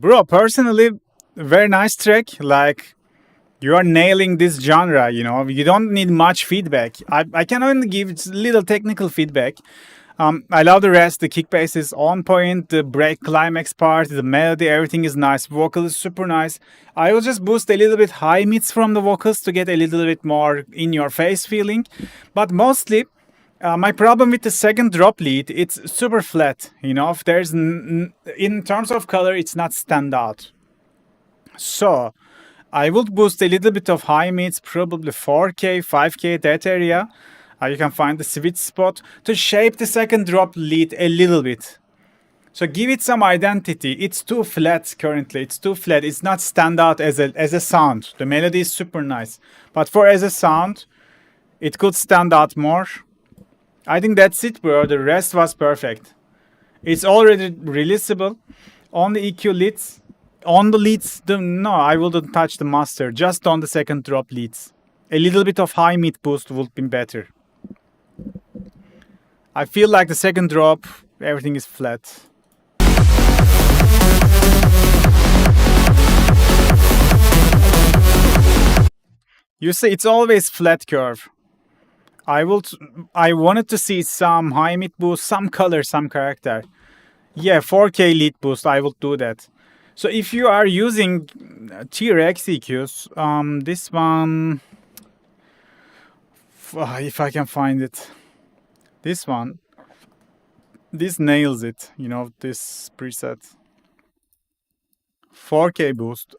Bro, personally, very nice track. Like, you are nailing this genre, you know. You don't need much feedback. I can only give little technical feedback. I love the rest. The kick bass is on point. The break climax part, the melody, everything is nice. Vocal is super nice. I will just boost a little bit high mids from the vocals to get a little bit more in your face feeling. But mostly, my problem with the second drop lead, it's super flat. You know, if there's in terms of color, it's not stand out. So I will boost a little bit of high mids, probably 4K, 5K, that area. You can find the sweet spot to shape the second drop lead a little bit. So give it some identity. It's too flat currently. It's too flat. It's not stand out as a sound. The melody is super nice. But as a sound, it could stand out more. I think that's it, bro. The rest was perfect. It's already releasable. On the EQ leads. On the leads, no, I wouldn't touch the master. Just on the second drop leads. A little bit of high mid boost would be better. I feel like the second drop, everything is flat. You see, it's always flat curve. I wanted to see some high mid boost, some color, some character. Yeah, 4K lead boost, I will do that. So if you are using tier X EQs, this one, if I can find it. This one, this nails it, you know, this preset. 4K boost,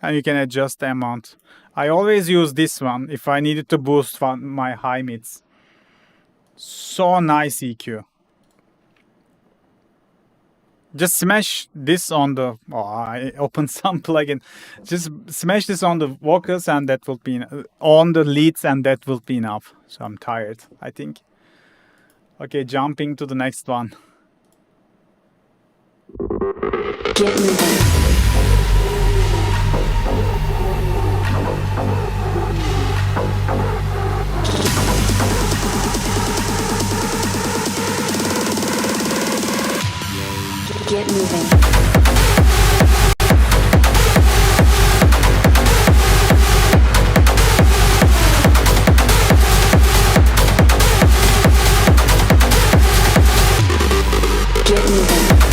and you can adjust the amount. I always use this one if I needed to boost my high mids. So nice EQ. Just smash this on the, I opened some plugin. Just smash this on the vocals and that will be, on the leads and that will be enough. So I'm tired, I think. Okay, jumping to the next one. Get moving. Get moving. Get moving.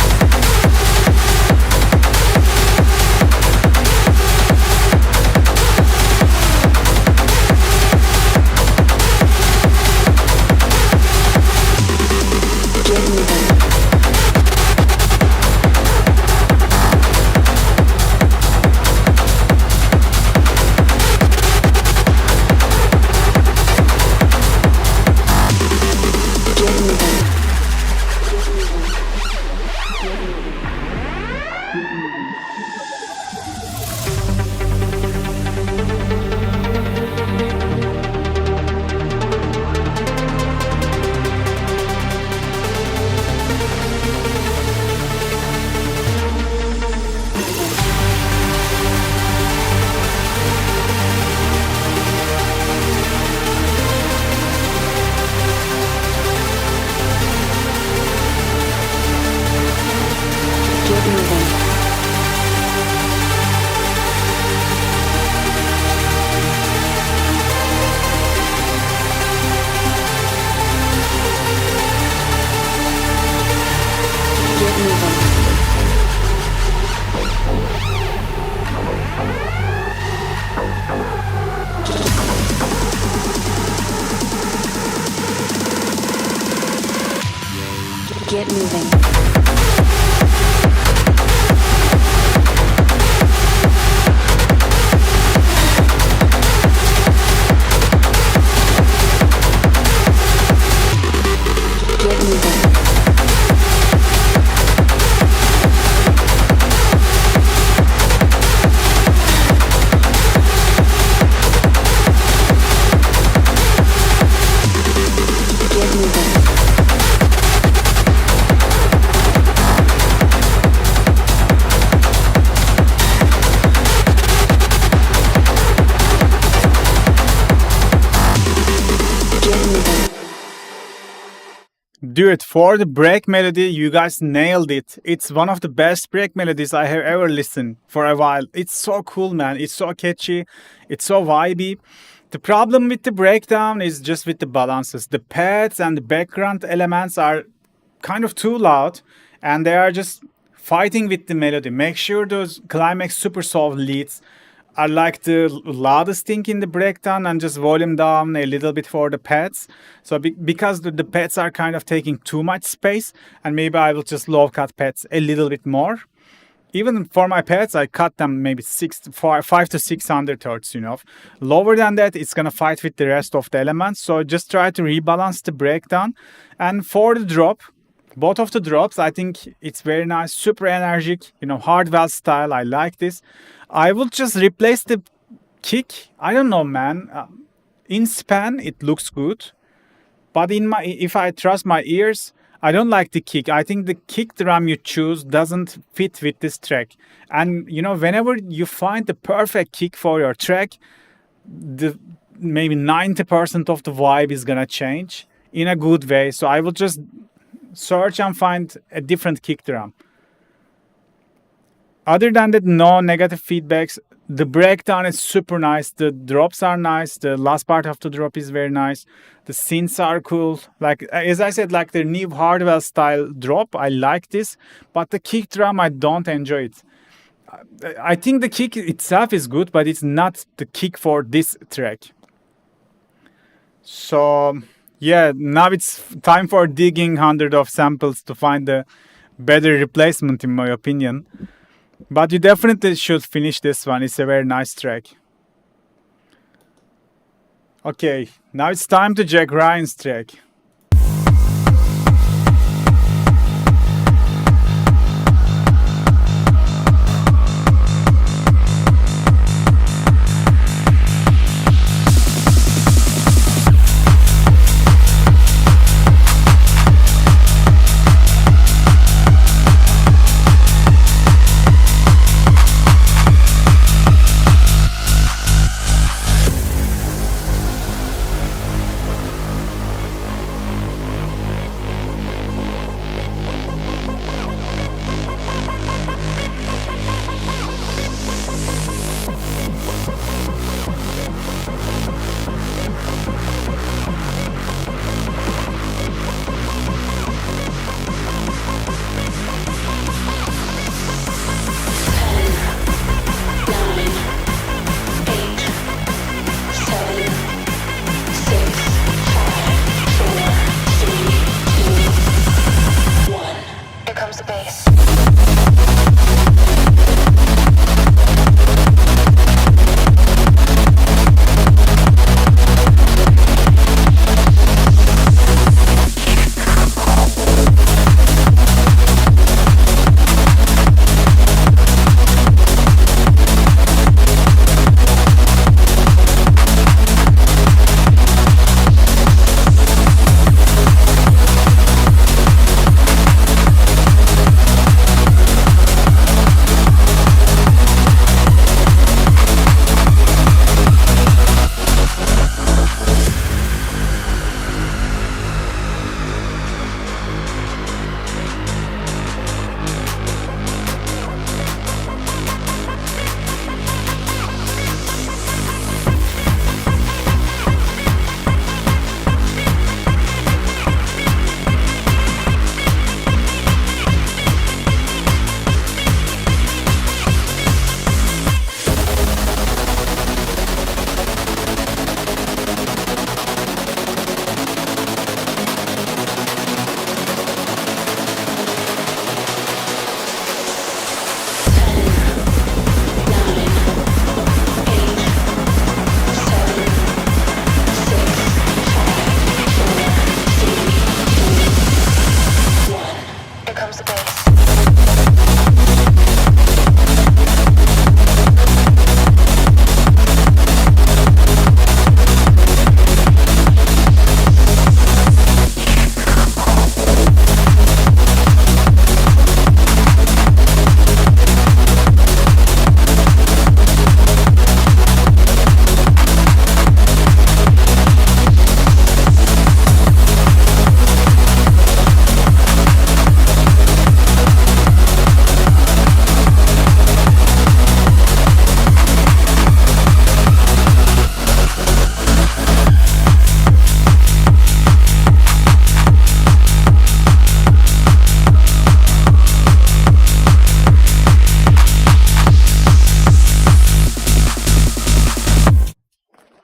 Get moving. Dude, for the break melody, you guys nailed it. It's one of the best break melodies I have ever listened for a while. It's so cool, man. It's so catchy. It's so vibey. The problem with the breakdown is just with the balances. The pads and the background elements are kind of too loud, and they are just fighting with the melody. Make sure those climax super soft leads are like the loudest thing in the breakdown, and just volume down a little bit for the pads. So because the pads are kind of taking too much space, and maybe I will just low cut pads a little bit more. Even for my pads, I cut them maybe 5 to 600 hertz, Lower than that, it's gonna fight with the rest of the elements. So just try to rebalance the breakdown. And for the drop, both of the drops, I think it's very nice, super energetic, Hardwell style. I like this. I will just replace the kick. I don't know, man. In span, it looks good, but if I trust my ears, I don't like the kick. I think the kick drum you choose doesn't fit with this track. And whenever you find the perfect kick for your track, maybe 90% of the vibe is gonna change in a good way. So I will just search and find a different kick drum. Other than that, no negative feedbacks. The breakdown is super nice. The drops are nice. The last part of the drop is very nice. The synths are cool. Like, as I said, like the new Hardwell style drop, I like this. But the kick drum, I don't enjoy it. I think the kick itself is good, but it's not the kick for this track. So, yeah, now it's time for digging hundreds of samples to find a better replacement, in my opinion. But you definitely should finish this one. It's a very nice track. Okay, now it's time to Jack Ryan's track.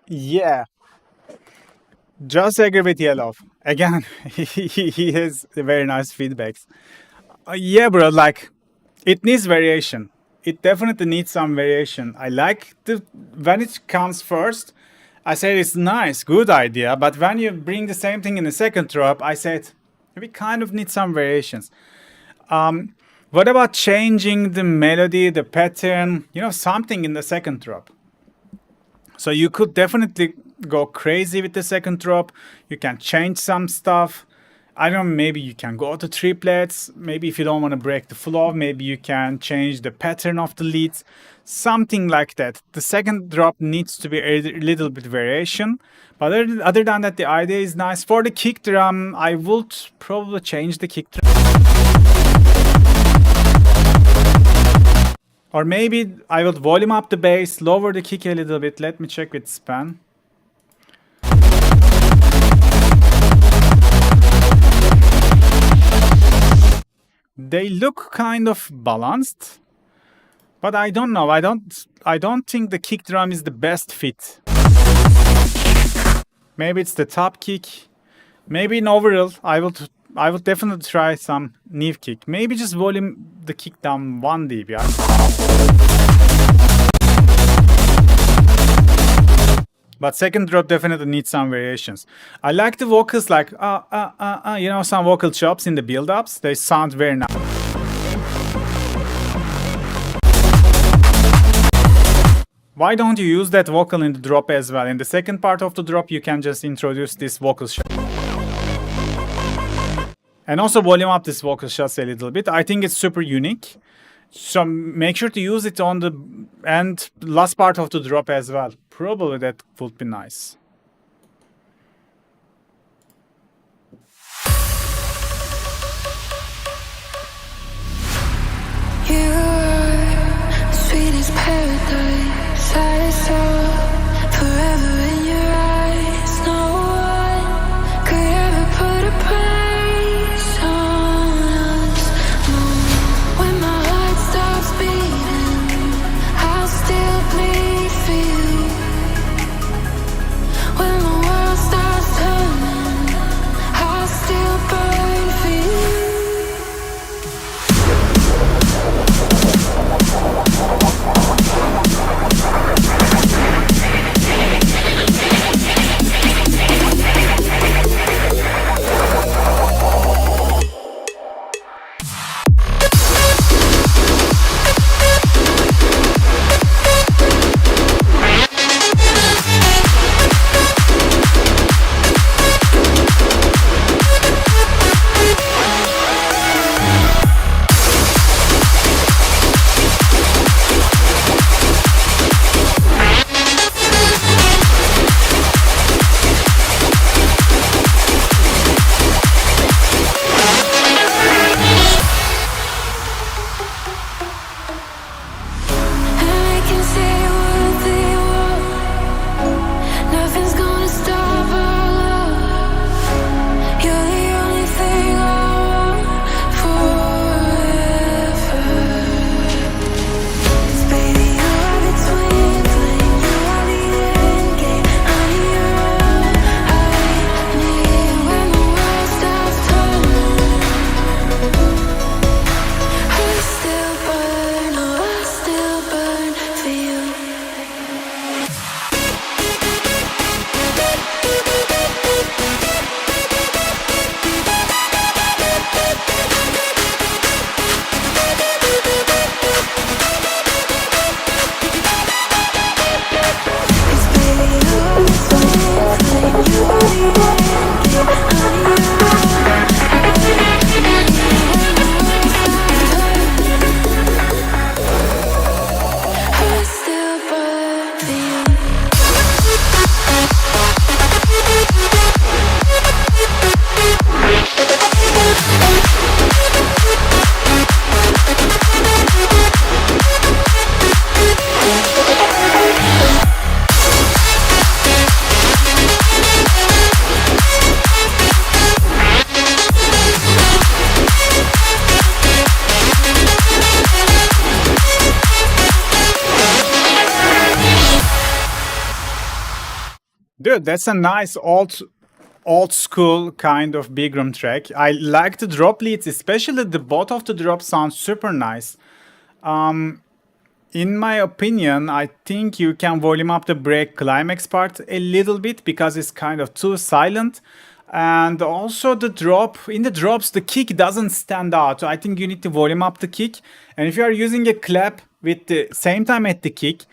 Yeah, just agree with Yellow. Again, he has very nice feedbacks. Yeah, bro, like it needs variation. It definitely needs some variation. I like the when it comes first, I said it's nice, good idea. But when you bring the same thing in the second drop, I said we kind of need some variations. What about changing the melody, the pattern, something in the second drop? So you could definitely go crazy with the second drop. You can change some stuff. I don't know, maybe you can go to triplets. Maybe if you don't want to break the flow, maybe you can change the pattern of the leads. Something like that. The second drop needs to be a little bit variation. But other than that, the idea is nice. For the kick drum, I would probably change the kick drum. Or maybe I would volume up the bass, lower the kick a little bit. Let me check with span. They look kind of balanced, but I don't know. I don't think the kick drum is the best fit. Maybe it's the top kick. Maybe in overall, I would definitely try some new kick. Maybe just volume the kick down 1 dB. But second drop definitely needs some variations. I like the vocals like some vocal chops in the build-ups. They sound very nice. Why don't you use that vocal in the drop as well? In the second part of the drop, you can just introduce this vocal shot. And also volume up this vocal shots a little bit. I think it's super unique. So make sure to use it on the last part of the drop as well. Probably that would be nice. You are sweet as paradise. I saw forever in your eyes. No one could ever put a price on us. When my heart stops beating, I'll still bleed for you. When the world stops turning, I'll still burn for you. Dude, that's a nice old school kind of big room track. I like the drop leads, especially the both of the drops sound super nice. In my opinion, I think you can volume up the break climax part a little bit because it's kind of too silent. And also the drop, in the drops, the kick doesn't stand out. So I think you need to volume up the kick. And if you are using a clap with the same time at the kick,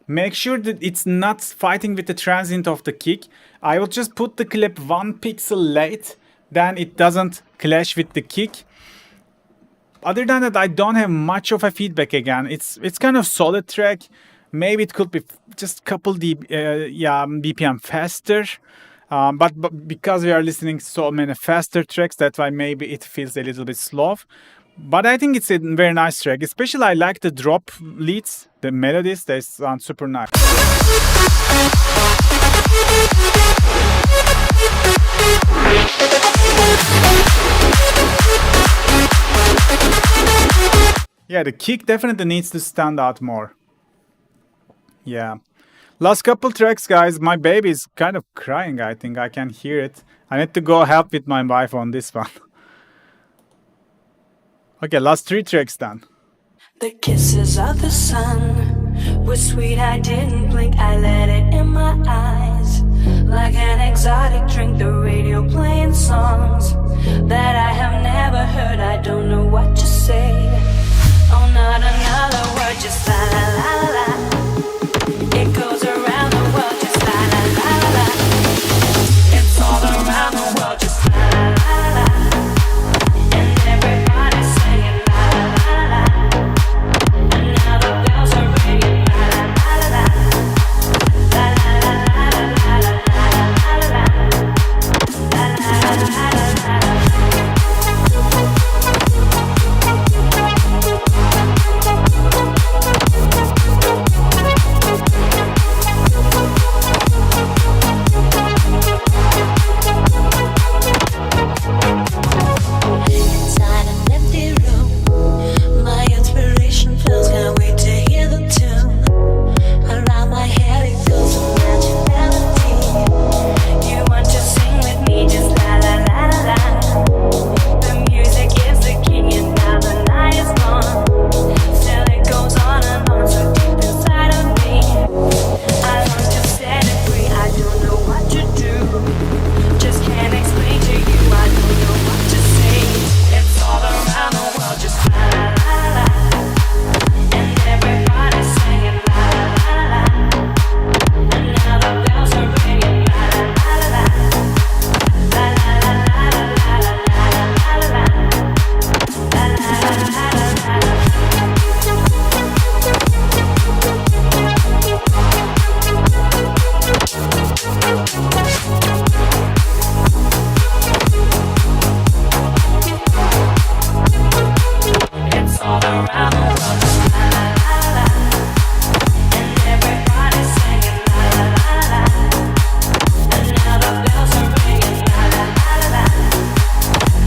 make sure that it's not fighting with the transient of the kick. I will just put the clip 1 pixel late, then it doesn't clash with the kick. Other than that, I don't have much of a feedback again. It's kind of solid track. Maybe it could be just couple BPM faster. But because we are listening so many faster tracks, that's why maybe it feels a little bit slow. But I think it's a very nice track. Especially I like the drop leads, the melodies. They sound super nice. Yeah, the kick definitely needs to stand out more. Yeah. Last couple tracks, guys. My baby is kind of crying, I think. I can hear it. I need to go help with my wife on this one. Okay, last 3 tracks done. The kisses of the sun were sweet, I didn't blink, I let it in my eyes. Like an exotic drink, the radio playing songs that I have never heard, I don't know what to say. Oh, not another word, just la la la la la. It goes around the world, just la la la la la. It's all around the world, just la la la la la. And everybody's singing la la la la. And now the bells are ringing la la la la la. La la la la la la la la la. La la la la la la. Inside an empty room, my inspiration flows, can't wait to hear the tune. Around my head it goes a magic melody. You want to sing with me, just la la la la la. The music is the king and now the night is gone. Still it goes on and on, so deep inside of me. I long to set it free, I don't know what to do. Just can't explain to you, I don't know what to say. It's all around the world, just la la la la. And everybody's singing la la la la. And now the bells are ringing la la la la. La la la la la la la la la la. La la la la la la. It's all around the world, just la la la la. And everybody's singing la la la la. And now the bells are ringing la la la la.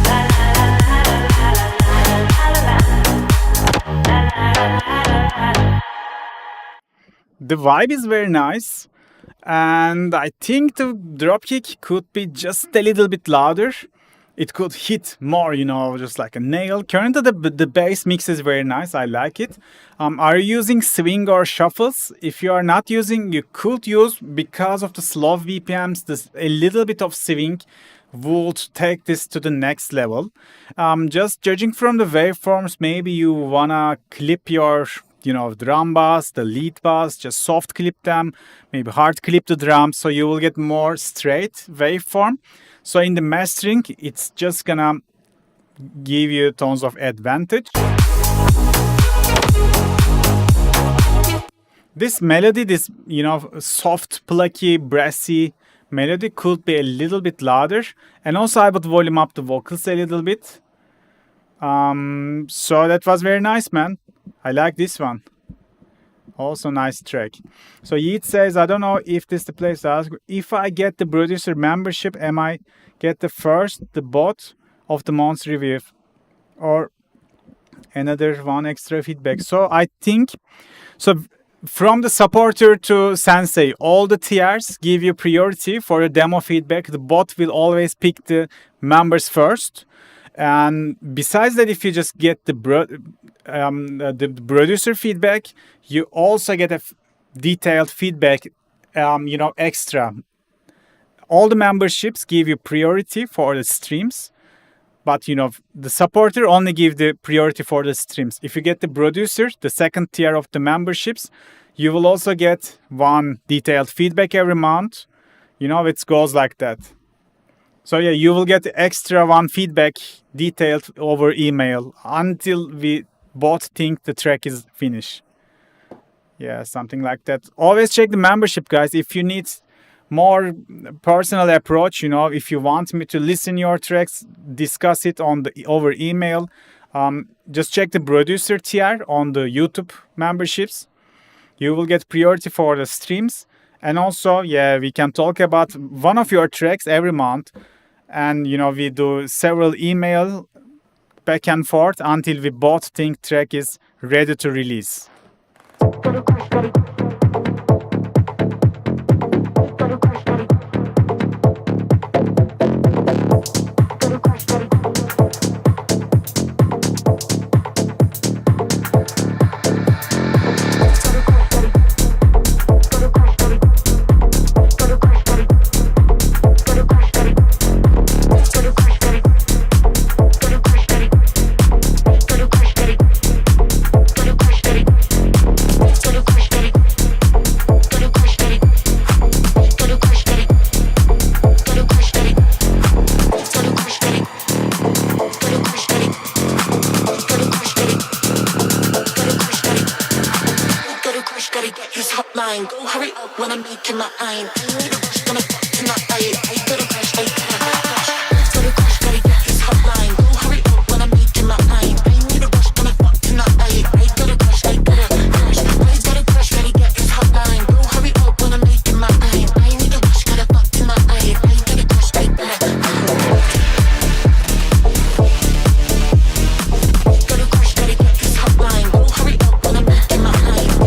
La la la la la la la la la. La la la la la. The vibe is very nice. And I think the dropkick could be just a little bit louder. It could hit more, just like a nail. Currently, the bass mix is very nice. I like it. Are you using swing or shuffles? If you are not using, you could use, because of the slow BPMs, a little bit of swing would take this to the next level. Just judging from the waveforms, maybe you wanna clip your drum bass, the lead bass, just soft clip them, maybe hard clip the drums, so you will get more straight waveform. So in the mastering, it's just gonna give you tons of advantage. This melody, this soft, plucky, brassy melody could be a little bit louder, and also I would volume up the vocals a little bit. So that was very nice, man. I like this one. Also nice track. So Yeet says, I don't know if this is the place to ask. If I get the producer membership, am I get the bot of the month review or another one extra feedback? So I think, from the supporter to sensei, all the tiers give you priority for a demo feedback. The bot will always pick the members first. And besides that, if you just get the producer feedback, you also get a detailed feedback, extra. All the memberships give you priority for the streams, but the supporter only give the priority for the streams. If you get the producer, the second tier of the memberships, you will also get one detailed feedback every month. It goes like that. So yeah, you will get extra one feedback detailed over email until we both think the track is finished. Yeah, something like that. Always check the membership, guys. If you need more personal approach, if you want me to listen your tracks, discuss it over email, just check the producer tier on the YouTube memberships. You will get priority for the streams. And also, we can talk about one of your tracks every month. And, we do several email back and forth until we both think track is ready to release. Go hurry up when I'm making my iron. I need a rush, gonna fuck tonight. I gotta crash, I gotta crash, gotta get his hotline. Go hurry up when I'm making my iron. I need a rush, gonna fuck tonight. I gotta crash, I gotta crash, gotta get his hotline. Go hurry up when I'm making my iron. I need a rush, gotta fuck tonight. I gotta crash, I gotta crash, gotta get his hotline. Go hurry up when I'm making my iron.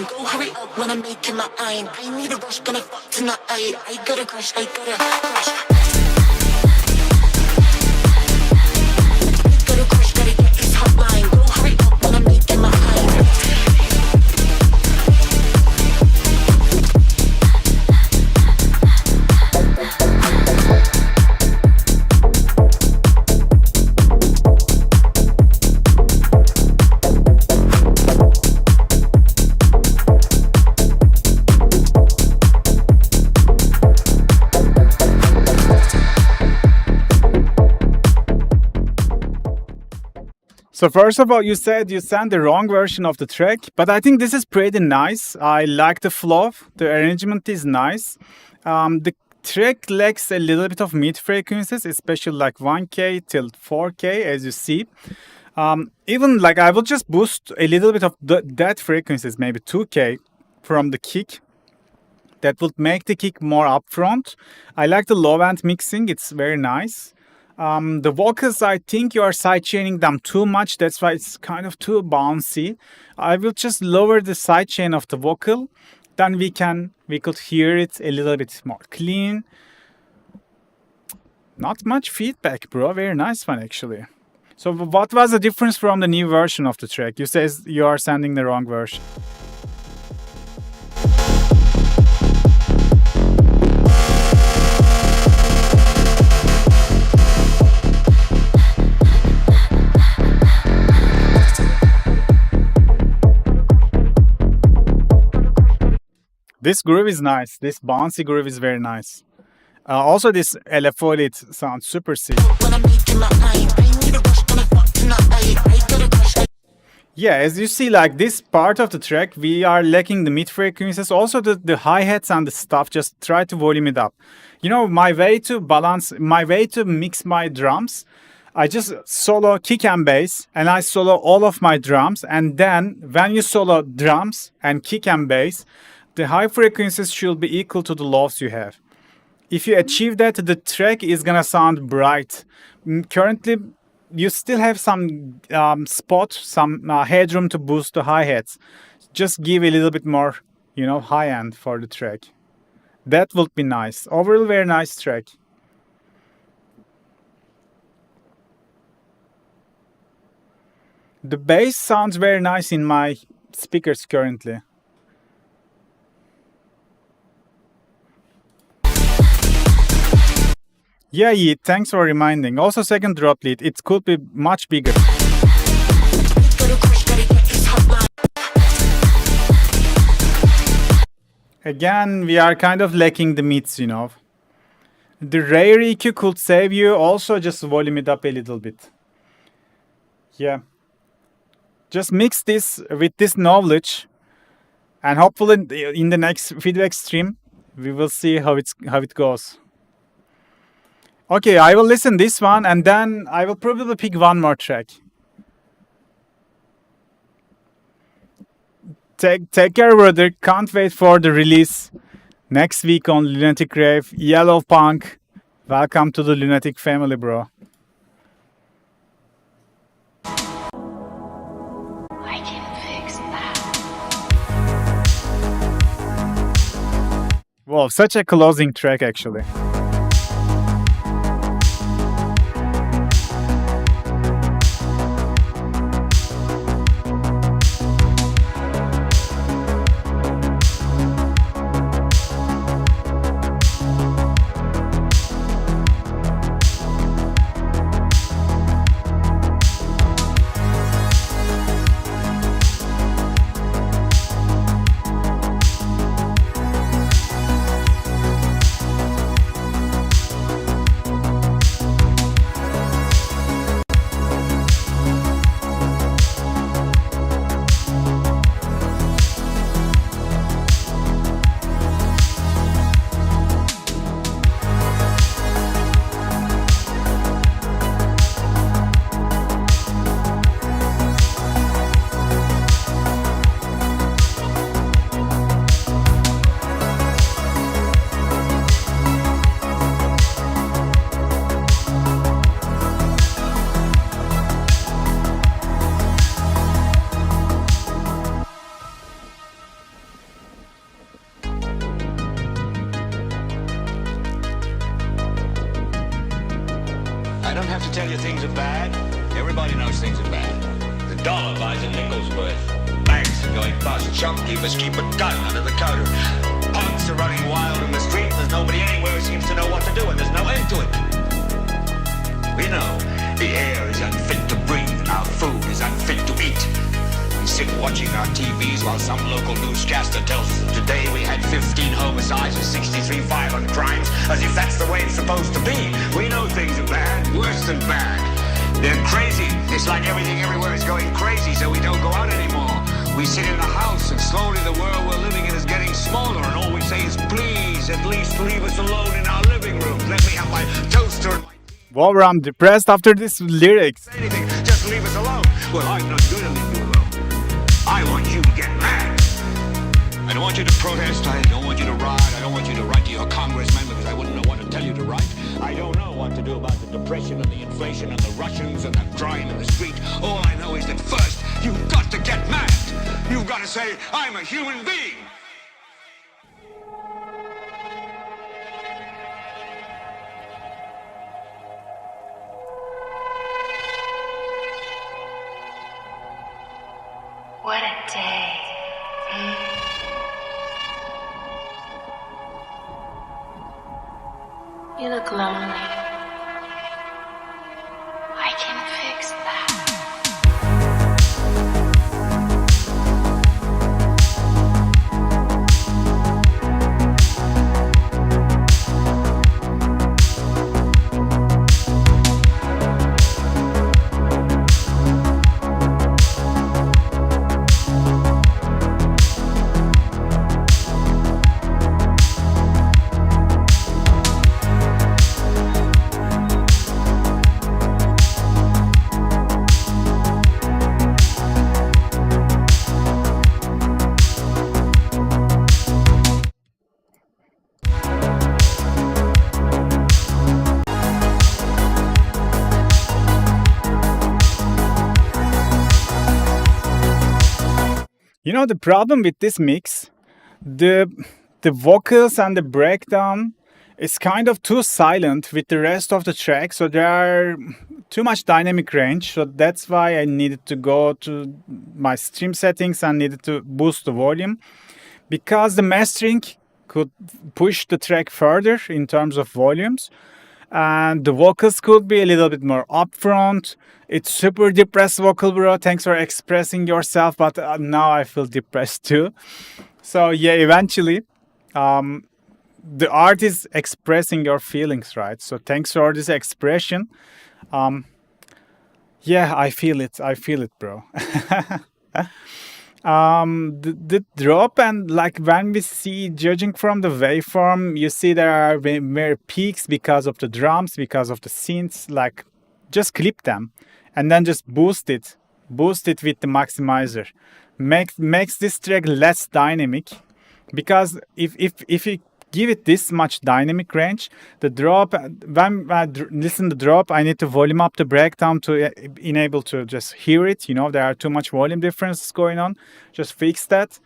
Go hurry up when I'm making my iron. I need a rush, gonna fuck tonight. I gotta crash, I gotta crash. Gotta crash, gotta get his hotline. Go hurry up when I'm making my iron. So first of all, you said you sent the wrong version of the track, but I think this is pretty nice. I like the flow. The arrangement is nice. The track lacks a little bit of mid frequencies, especially like 1K till 4K, as you see. Even like I will just boost a little bit of that frequencies, maybe 2K from the kick. That would make the kick more upfront. I like the low end mixing. It's very nice. The vocals, I think you are sidechaining them too much. That's why it's kind of too bouncy. I will just lower the sidechain of the vocal. Then we could hear it a little bit more clean. Not much feedback, bro. Very nice one, actually. So what was the difference from the new version of the track? You say you are sending the wrong version. This groove is nice. This bouncy groove is very nice. Also, this Eleventh sounds super sick. Yeah, as you see, like this part of the track, we are lacking the mid frequencies. Also, the hi-hats and the stuff, just try to volume it up. You know, my way to mix my drums, I just solo kick and bass, and I solo all of my drums. And then when you solo drums and kick and bass, the high frequencies should be equal to the lows you have. If you achieve that, the track is gonna sound bright. Currently, you still have some headroom to boost the hi-hats. Just give a little bit more, high end for the track. That would be nice. Overall, very nice track. The bass sounds very nice in my speakers currently. Yeah, Yeet, thanks for reminding. Also, second drop lead, it could be much bigger. Again, we are kind of lacking the mids, The rare EQ could save you. Also, just volume it up a little bit. Yeah. Just mix this with this knowledge, and hopefully in the next feedback stream, we will see how it goes. Okay, I will listen this one, and then I will probably pick one more track. Take care, brother. Can't wait for the release next week on Lunatic Rave. Yellow Punk. Welcome to the Lunatic family, bro. I can fix that. Wow, such a closing track, actually. I don't have to tell you things are bad. Everybody knows things are bad. The dollar buys a nickel's worth. Banks are going bust. Shopkeepers keep a gun under the counter. Punks are running wild in the street. There's nobody anywhere who seems to know what to do, and there's no end to it. We know the air is unfit to breathe. Our food is unfit to eat. We sit watching our TVs while some local newscaster tells us that today we had 15 homicides and 63 violent crimes, as if that's the way it's supposed to be. We know things are bad, worse than bad. They're crazy, It's like everything everywhere is going crazy, so we don't go out anymore. We sit in the house, and slowly the world we're living in is getting smaller, and all we say is, please, at least leave us alone in our living room. Let me have my toaster and my Wow, I'm depressed after this lyrics. anything. Just leave us alone. Well, I'm not going to leave you alone. I want you to get mad. I don't want you to protest. I don't want you to riot. I don't want you to write to your congressman because I wouldn't know what to tell you to write. I don't know what to do about the depression and the inflation and the Russians and the crime in the street. All I know is that first, you've got to get mad. You've got to say, I'm a human being. What a day. You look lonely. I can fix that. You know the problem with this mix, the vocals and the breakdown is kind of too silent with the rest of the track, so there are too much dynamic range. So that's why I needed to go to my stream settings and needed to boost the volume, because the mastering could push the track further in terms of volumes, and the vocals could be a little bit more upfront. It's super depressed vocal, bro. Thanks for expressing yourself, but now I feel depressed too. So yeah, eventually, the art is expressing your feelings, right? So thanks for this expression. Yeah, I feel it. I feel it, bro. The drop, and like when we see, judging from the waveform, you see there are mere peaks because of the drums, because of the synths. Like, just clip them and then just boost it with the maximizer. Makes this track less dynamic, because if you give it this much dynamic range, the drop, when I listen to the drop, I need to volume up the breakdown to enable to just hear it. You know, there are too much volume differences going on. Just fix that.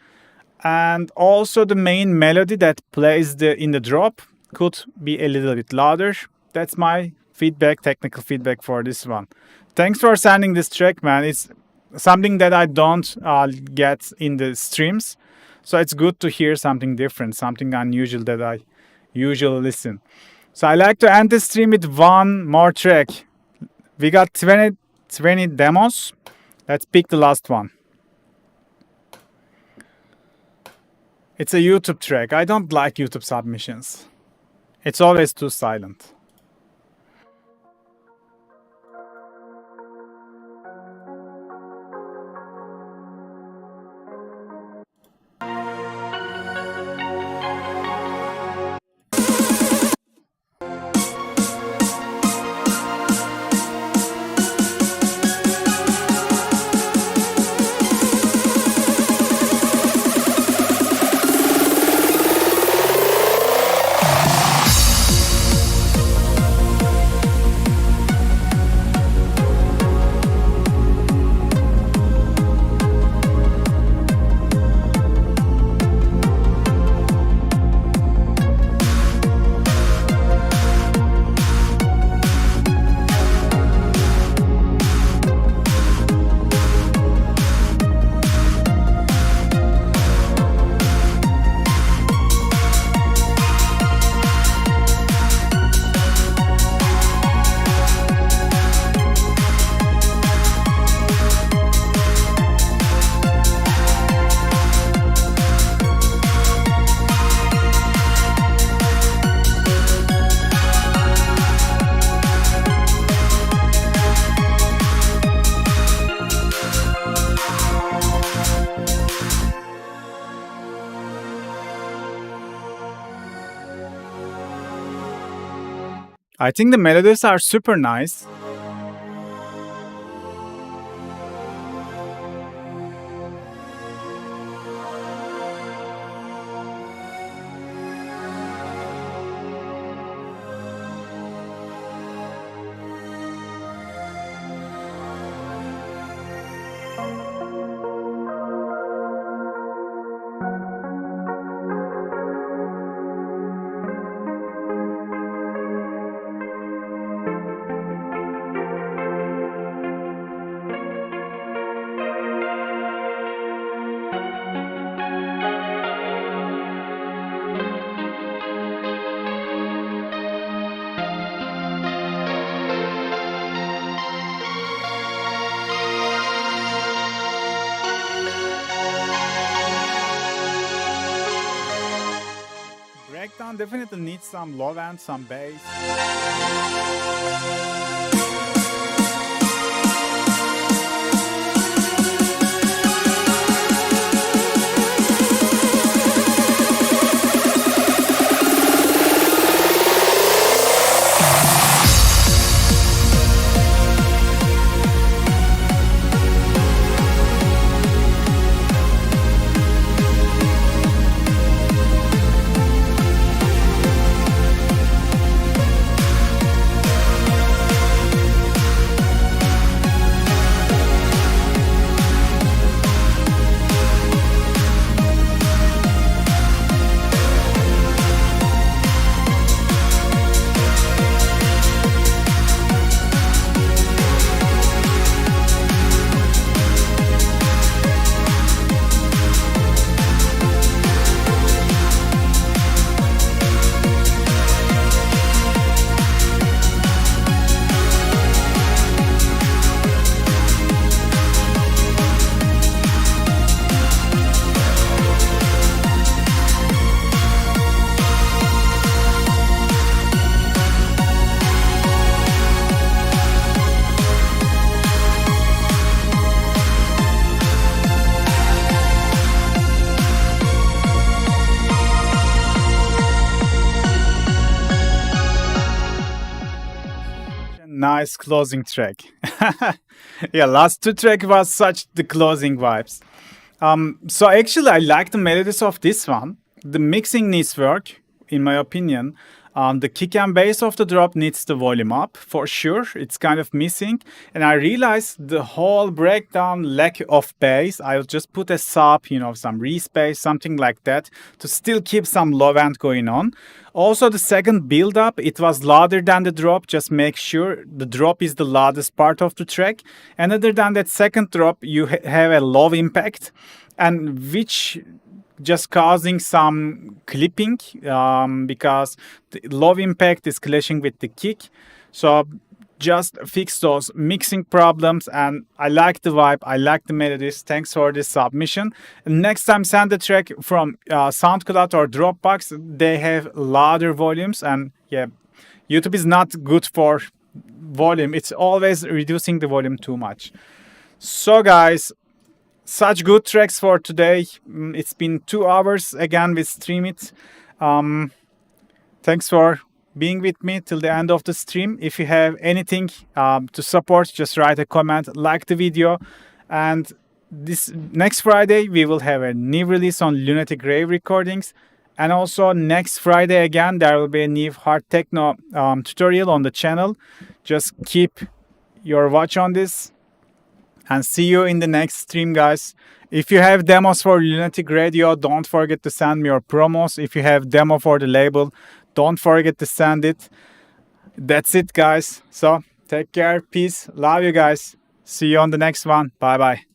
And also the main melody that plays in the drop could be a little bit louder. That's my feedback, technical feedback for this one. Thanks for sending this track, man. It's something that I don't get in the streams. So it's good to hear something different, something unusual that I usually listen. So I like to end the stream with one more track. We got 20 demos. Let's pick the last one. It's a YouTube track. I don't like YouTube submissions. It's always too silent. I think the melodies are super nice. Breakdown definitely needs some low end, some bass. Nice closing track. Yeah, last two track was such the closing vibes. So actually I like the melodies of this one. The mixing needs work, in my opinion. The kick and bass of the drop needs the volume up, for sure. It's kind of missing. And I realized the whole breakdown lack of bass. I'll just put a sub, some re-space, something like that, to still keep some low end going on. Also, the second build up, it was louder than the drop. Just make sure the drop is the loudest part of the track. And other than that second drop, you have a low impact, and which just causing some clipping because the low impact is clashing with the kick. So just fix those mixing problems, and I like the vibe, I like the melodies. Thanks for this submission. Next time send the track from SoundCloud or Dropbox. They have louder volumes, and yeah, YouTube is not good for volume. It's always reducing the volume too much. So guys, such good tracks for today. It's been 2 hours again we stream it. Thanks for being with me till the end of the stream. If you have anything to support, just write a comment, like the video. And this next Friday we will have a new release on Lunatic Rave recordings. And also next Friday again there will be a new hard techno tutorial on the channel. Just keep your watch on this. And see you in the next stream, guys. If you have demos for Lunatic Radio, don't forget to send me your promos. If you have demo for the label, don't forget to send it. That's it, guys. So take care, peace, love you guys. See you on the next one. Bye bye.